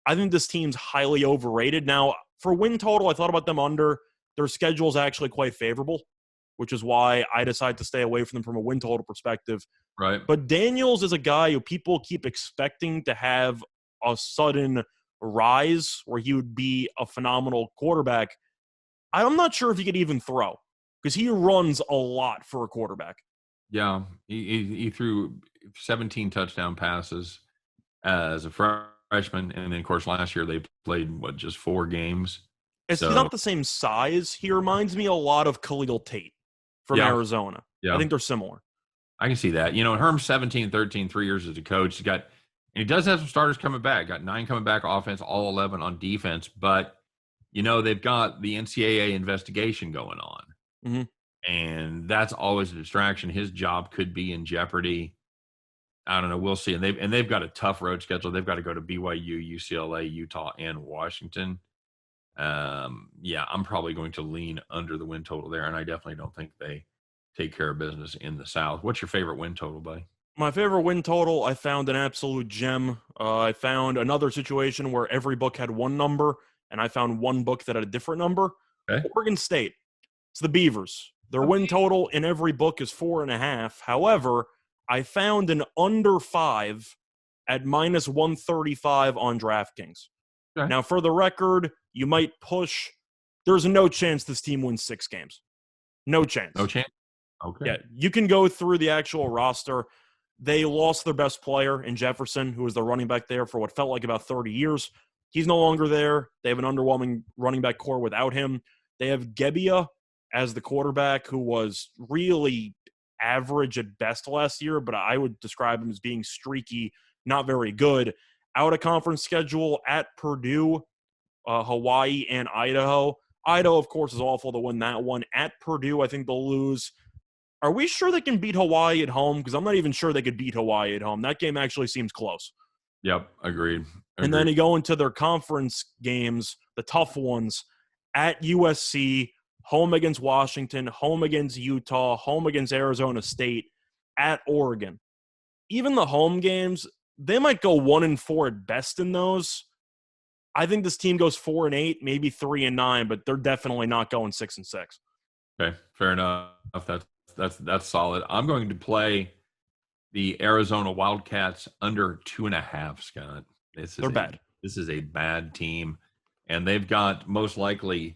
S2: I think this team's highly overrated. Now, for win total, I thought about them under. Their schedule is actually quite favorable, which is why I decided to stay away from them from a win total perspective.
S1: Right.
S2: But Daniels is a guy who people keep expecting to have a sudden rise where he would be a phenomenal quarterback. I'm not sure if he could even throw because he runs a lot for a quarterback.
S1: Yeah, he threw 17 touchdown passes as a freshman, and then, of course, last year they played, just 4 games?
S2: He's not the same size. He reminds me a lot of Khalil Tate from Arizona. Yeah. I think they're similar.
S1: I can see that. Herm's 17-13, 3 years as a coach. And he does have some starters coming back. Got 9 coming back offense, all 11 on defense. But, they've got the NCAA investigation going on. Mm-hmm. And that's always a distraction. His job could be in jeopardy. I don't know. We'll see. And they've got a tough road schedule. They've got to go to BYU, UCLA, Utah, and Washington. I'm probably going to lean under the win total there, and I definitely don't think they take care of business in the South. What's your favorite win total, buddy?
S2: My favorite win total, I found an absolute gem. I found another situation where every book had one number, and I found one book that had a different number.
S1: Okay.
S2: Oregon State. It's the Beavers. Their win total in every book is 4.5. However, I found an under 5 at minus 135 on DraftKings.
S1: Okay.
S2: Now, for the record, you might push. There's no chance this team wins 6 games. No chance.
S1: No chance? Okay.
S2: Yeah, you can go through the actual roster. They lost their best player in Jefferson, who was the running back there for what felt like about 30 years. He's no longer there. They have an underwhelming running back core without him. They have Gebbia as the quarterback, who was really average at best last year, but I would describe him as being streaky, not very good. Out of conference schedule at Purdue, Hawaii, and Idaho. Idaho, of course, is awful to win that one. At Purdue, I think they'll lose. Are we sure they can beat Hawaii at home? Because I'm not even sure they could beat Hawaii at home. That game actually seems close.
S1: Yep, agreed.
S2: And then you go into their conference games, the tough ones, at USC, home against Washington, home against Utah, home against Arizona State, at Oregon. Even the home games, they might go 1-4 at best in those. I think this team goes 4-8, maybe 3-9, but they're definitely not going 6-6.
S1: Okay, fair enough. That's solid. I'm going to play the Arizona Wildcats under 2.5, Scott.
S2: They're bad.
S1: This is a bad team, and they've got most likely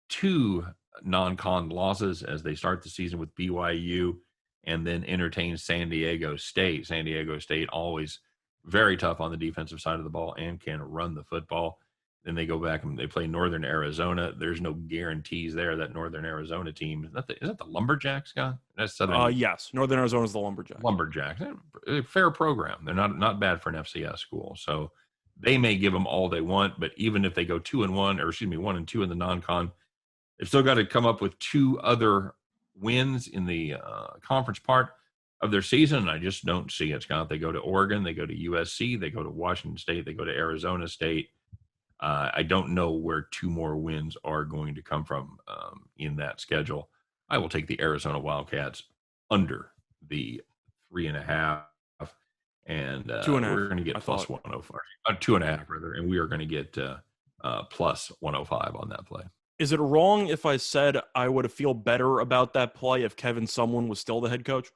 S1: 2 non-con losses as they start the season with BYU and then entertain San Diego State. San Diego State always very tough on the defensive side of the ball and can run the football. Then they go back and they play Northern Arizona. There's no guarantees there. That Northern Arizona team, is that the Lumberjacks, Scott? That's Southern.
S2: Yes, Northern Arizona is the Lumberjacks.
S1: Lumberjacks, fair program. They're not bad for an FCS school. So they may give them all they want, but even if they go 2-1, or 1-2 in the non-con, they've still got to come up with 2 other wins in the conference part of their season. And I just don't see it, Scott. They go to Oregon, they go to USC, they go to Washington State, they go to Arizona State. I don't know where 2 more wins are going to come from in that schedule. I will take the Arizona Wildcats under the 3.5, and
S2: 2.5.
S1: we're going to get plus 105, 2.5 rather, and we are going to get plus 105 on that play.
S2: Is it wrong if I said I would feel better about that play if Kevin Sumlin was still the head coach?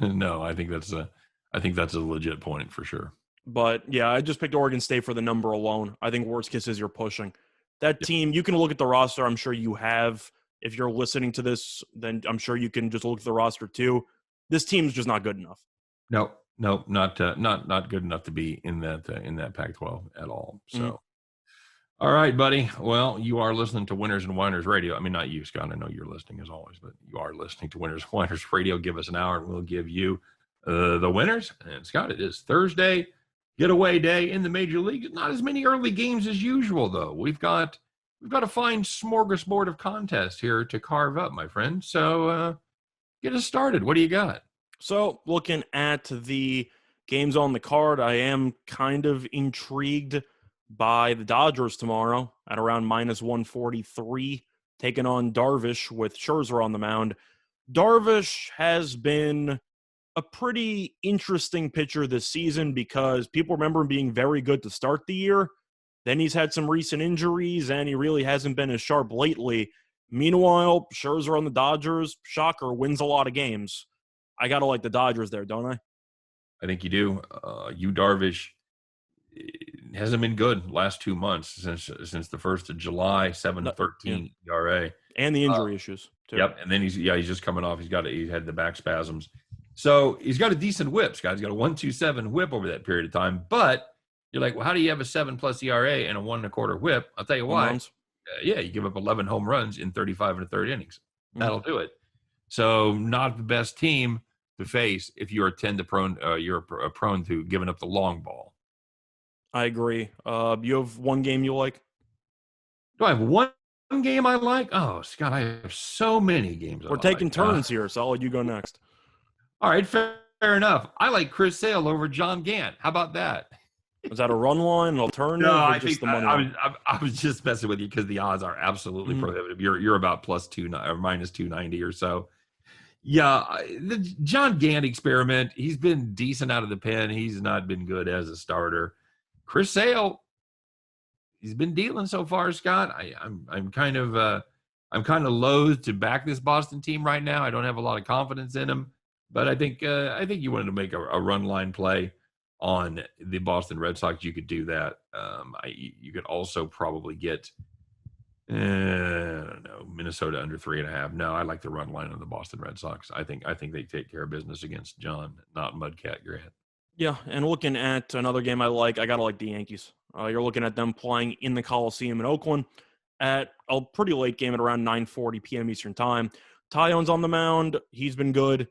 S1: No, I think that's a legit point for sure.
S2: But yeah, I just picked Oregon State for the number alone. I think worst case is you're pushing that team. You can look at the roster. I'm sure you have. If you're listening to this, then I'm sure you can just look at the roster too. This team's just not good enough.
S1: No, not good enough to be in that Pac-12 at all. So, All right, buddy. Well, you are listening to Winners and Winers Radio. I mean, not you, Scott. I know you're listening as always, but you are listening to Winners and Winers Radio. Give us an hour, and we'll give you the winners. And Scott, it is Thursday. Getaway day in the major leagues. Not as many early games as usual, though. We've got a fine smorgasbord of contests here to carve up, my friend. So get us started. What do you got? So
S2: looking at the games on the card, I am kind of intrigued by the Dodgers tomorrow at around minus 143, taking on Darvish with Scherzer on the mound. Darvish has been a pretty interesting pitcher this season because people remember him being very good to start the year. Then he's had some recent injuries, and he really hasn't been as sharp lately. Meanwhile, Scherzer on the Dodgers, shocker, wins a lot of games. I got to like the Dodgers there, don't I?
S1: I think you do. Darvish hasn't been good last 2 months since the 1st of July, 7.13 ERA.
S2: And the injury issues, too.
S1: Yep, and then he's just coming off. He had the back spasms. So he's got a decent whip, Scott. He's got a 1.27 whip over that period of time. But you're like, well, how do you have a 7+ ERA and a 1.25 whip? I'll tell you why. You give up 11 home runs in 35 1/3 innings. That'll do it. So not the best team to face if you're prone to giving up the long ball.
S2: I agree. You have one game you like?
S1: Do I have one game I like? Oh, Scott, I have so many games.
S2: We're taking turns here, so I'll let you go next.
S1: All right, fair enough. I like Chris Sale over John Gant. How about that?
S2: Was that a run line, an alternative?
S1: No, I think I was just messing with you because the odds are absolutely prohibitive. You're about +2 or -290 or so. Yeah, the John Gant experiment, he's been decent out of the pen. He's not been good as a starter. Chris Sale, he's been dealing so far, Scott. I'm kind of loath to back this Boston team right now. I don't have a lot of confidence in him, but I think you wanted to make a run line play on the Boston Red Sox. You could do that. You could also probably get I don't know, Minnesota under 3.5. No, I like the run line on the Boston Red Sox. I think they take care of business against John, not Mudcat Grant.
S2: Yeah, and looking at another game I gotta like the Yankees. You're looking at them playing in the Coliseum in Oakland at a pretty late game at around 9:40 p.m. Eastern Time. Tyone's on the mound. He's been good.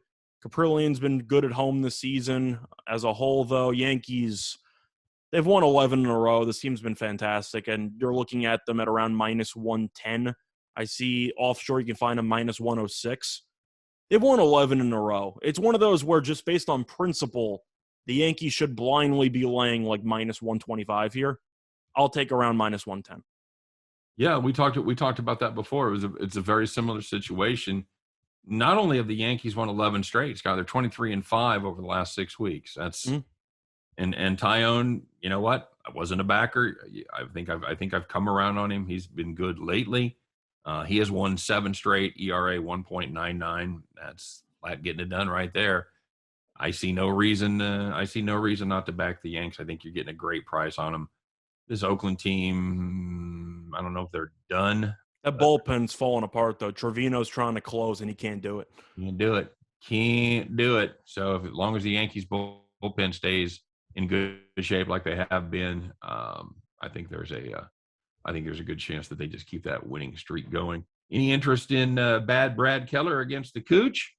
S2: Caprillian's been good at home this season. As a whole, though, Yankees, they've won 11 in a row. This team's been fantastic, and you're looking at them at around minus 110. I see offshore you can find them minus 106. They've won 11 in a row. It's one of those where just based on principle, the Yankees should blindly be laying like minus 125 here. I'll take around minus 110.
S1: Yeah, we talked about that before. It's a very similar situation. Not only have the Yankees won 11 straight, Scott, they're 23-5 over the last 6 weeks. That's and Tyone, you know what? I wasn't a backer. I think I've come around on him. He's been good lately. He has won 7 straight, ERA 1.99. That's flat getting it done right there. I see no reason not to back the Yanks. I think you're getting a great price on them. This Oakland team, I don't know if they're done.
S2: That bullpen's falling apart, though. Trevino's trying to close, and he can't do it.
S1: Can't do it. So as long as the Yankees bullpen stays in good shape like they have been, I think there's a good chance that they just keep that winning streak going. Any interest in bad Brad Keller against the Cooch?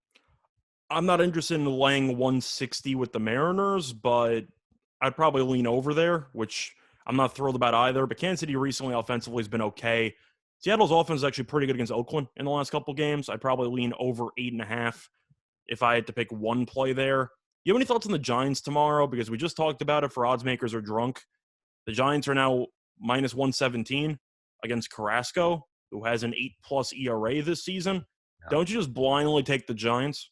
S2: I'm not interested in laying 160 with the Mariners, but I'd probably lean over there, which I'm not thrilled about either. But Kansas City recently offensively has been okay. Seattle's offense is actually pretty good against Oakland in the last couple games. I'd probably lean over 8.5 if I had to pick one play there. You have any thoughts on the Giants tomorrow? Because we just talked about it for Oddsmakers Are Drunk. The Giants are now minus 117 against Carrasco, who has an 8+ ERA this season. Yeah. Don't you just blindly take the Giants?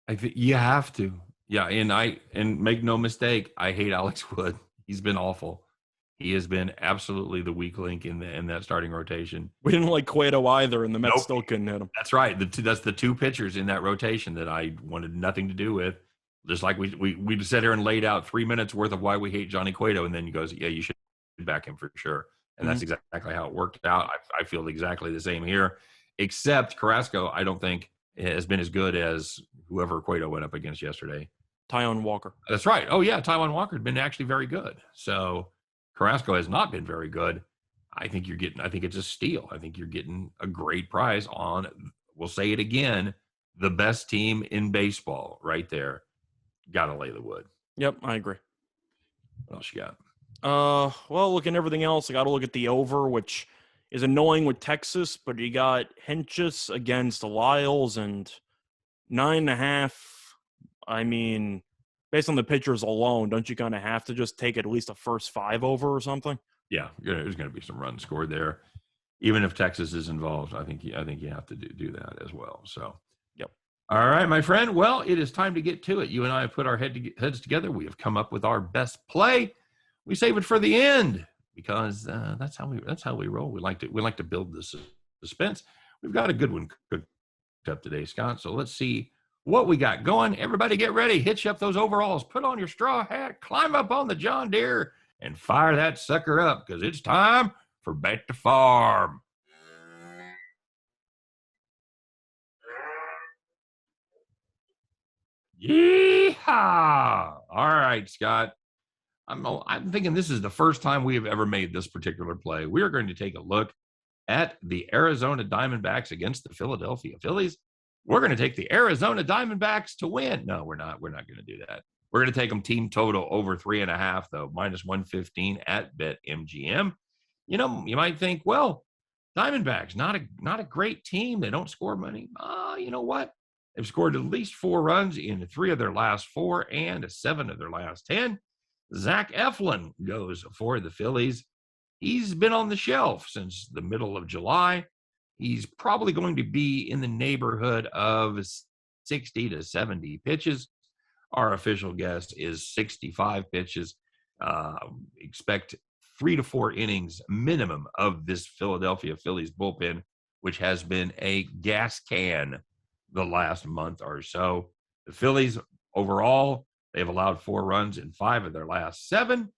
S1: I think you have to. Yeah, and make no mistake, I hate Alex Wood. He's been awful. He has been absolutely the weak link in that starting rotation.
S2: We didn't like Cueto either, and the Mets still couldn't hit him.
S1: That's right. That's the 2 pitchers in that rotation that I wanted nothing to do with. Just like we sat here and laid out 3 minutes worth of why we hate Johnny Cueto, and then he goes, yeah, you should back him for sure. And that's exactly how it worked out. I feel exactly the same here, except Carrasco, I don't think has been as good as whoever Cueto went up against yesterday.
S2: Taijuan Walker.
S1: That's right. Oh, yeah, Taijuan Walker had been actually very good. So Carrasco has not been very good. I think it's a steal. I think you're getting a great price on, we'll say it again, the best team in baseball right there. Got to lay the wood.
S2: Yep, I agree.
S1: What else you got?
S2: Well, looking at everything else, I got to look at the over, which is annoying with Texas, but you got Hentges against Lyles and 9.5. I mean, based on the pitchers alone, don't you kind of have to just take at least a first 5 over or something?
S1: Yeah, there's going to be some runs scored there. Even if Texas is involved, I think you have to do that as well. So,
S2: yep.
S1: All right, my friend. Well, it is time to get to it. You and I have put our heads together. We have come up with our best play. We save it for the end because that's how we roll. We like to build the suspense. We've got a good one cooked up today, Scott. So let's see what we got going. Everybody get ready. Hitch up those overalls. Put on your straw hat. Climb up on the John Deere and fire that sucker up because it's time for Bet the Farm. Yeehaw! All right, Scott. I'm thinking this is the first time we have ever made this particular play. We are going to take a look at the Arizona Diamondbacks against the Philadelphia Phillies. We're going to take the Arizona Diamondbacks to win. No, we're not. We're not going to do that. We're going to take them team total over 3.5, though, minus 115 at BetMGM. You know, you might think, well, Diamondbacks, not a great team. They don't score money. You know what? They've scored at least 4 runs in 3 of their last 4 and 7 of their last 10. Zach Eflin goes for the Phillies. He's been on the shelf since the middle of July. He's probably going to be in the neighborhood of 60 to 70 pitches. Our official guess is 65 pitches. Expect 3 to 4 innings minimum of this Philadelphia Phillies bullpen, which has been a gas can the last month or so. The Phillies overall, they've allowed 4 runs in 5 of their last 7.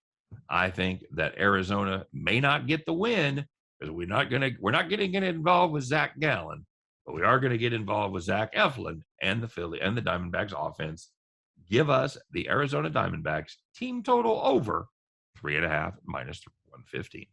S1: I think that Arizona may not get the win because we're not going to get involved with Zach Gallen, but we are going to get involved with Zach Eflin and the Diamondbacks offense. Give us the Arizona Diamondbacks team total over 3.5 minus 115.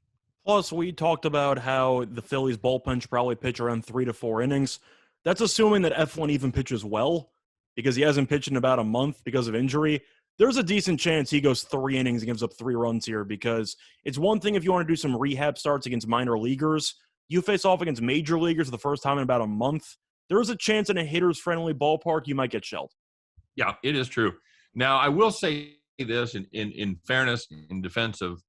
S2: Plus, we talked about how the Phillies bullpen should probably pitch around 3 to 4 innings. That's assuming that Eflin even pitches well, because he hasn't pitched in about a month because of injury. There's a decent chance he goes 3 innings and gives up 3 runs here, because it's one thing if you want to do some rehab starts against minor leaguers. You face off against major leaguers for the first time in about a month. There is a chance in a hitter's-friendly ballpark you might get shelled.
S1: Yeah, it is true. Now, I will say this in fairness, in defense of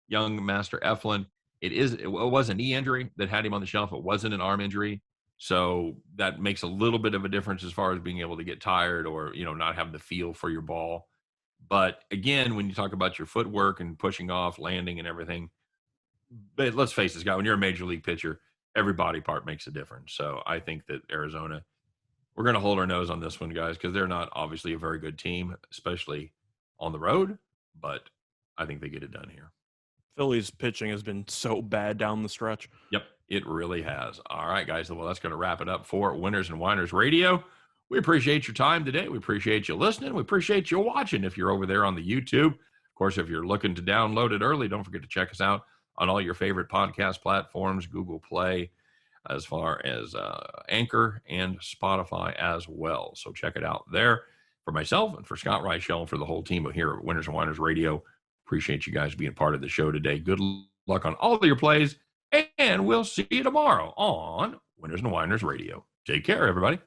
S1: young Master Eflin, it was a knee injury that had him on the shelf. It wasn't an arm injury. So that makes a little bit of a difference as far as being able to get tired or, not have the feel for your ball. But again, when you talk about your footwork and pushing off, landing and everything, but let's face this, guy, when you're a major league pitcher, every body part makes a difference. So I think that Arizona, we're going to hold our nose on this one, guys, because they're not obviously a very good team, especially on the road, but I think they get it done here.
S2: Phillies pitching has been so bad down the stretch.
S1: Yep, it really has. All right, guys. Well, that's going to wrap it up for Winners and Winers Radio. We appreciate your time today. We appreciate you listening. We appreciate you watching if you're over there on the YouTube. Of course, if you're looking to download it early, don't forget to check us out on all your favorite podcast platforms, Google Play, as far as Anchor and Spotify as well. So check it out there. For myself and for Scott Reichel and for the whole team here at Winners and Winers Radio, appreciate you guys being part of the show today. Good luck on all of your plays, and we'll see you tomorrow on Winners and Winers Radio. Take care, everybody.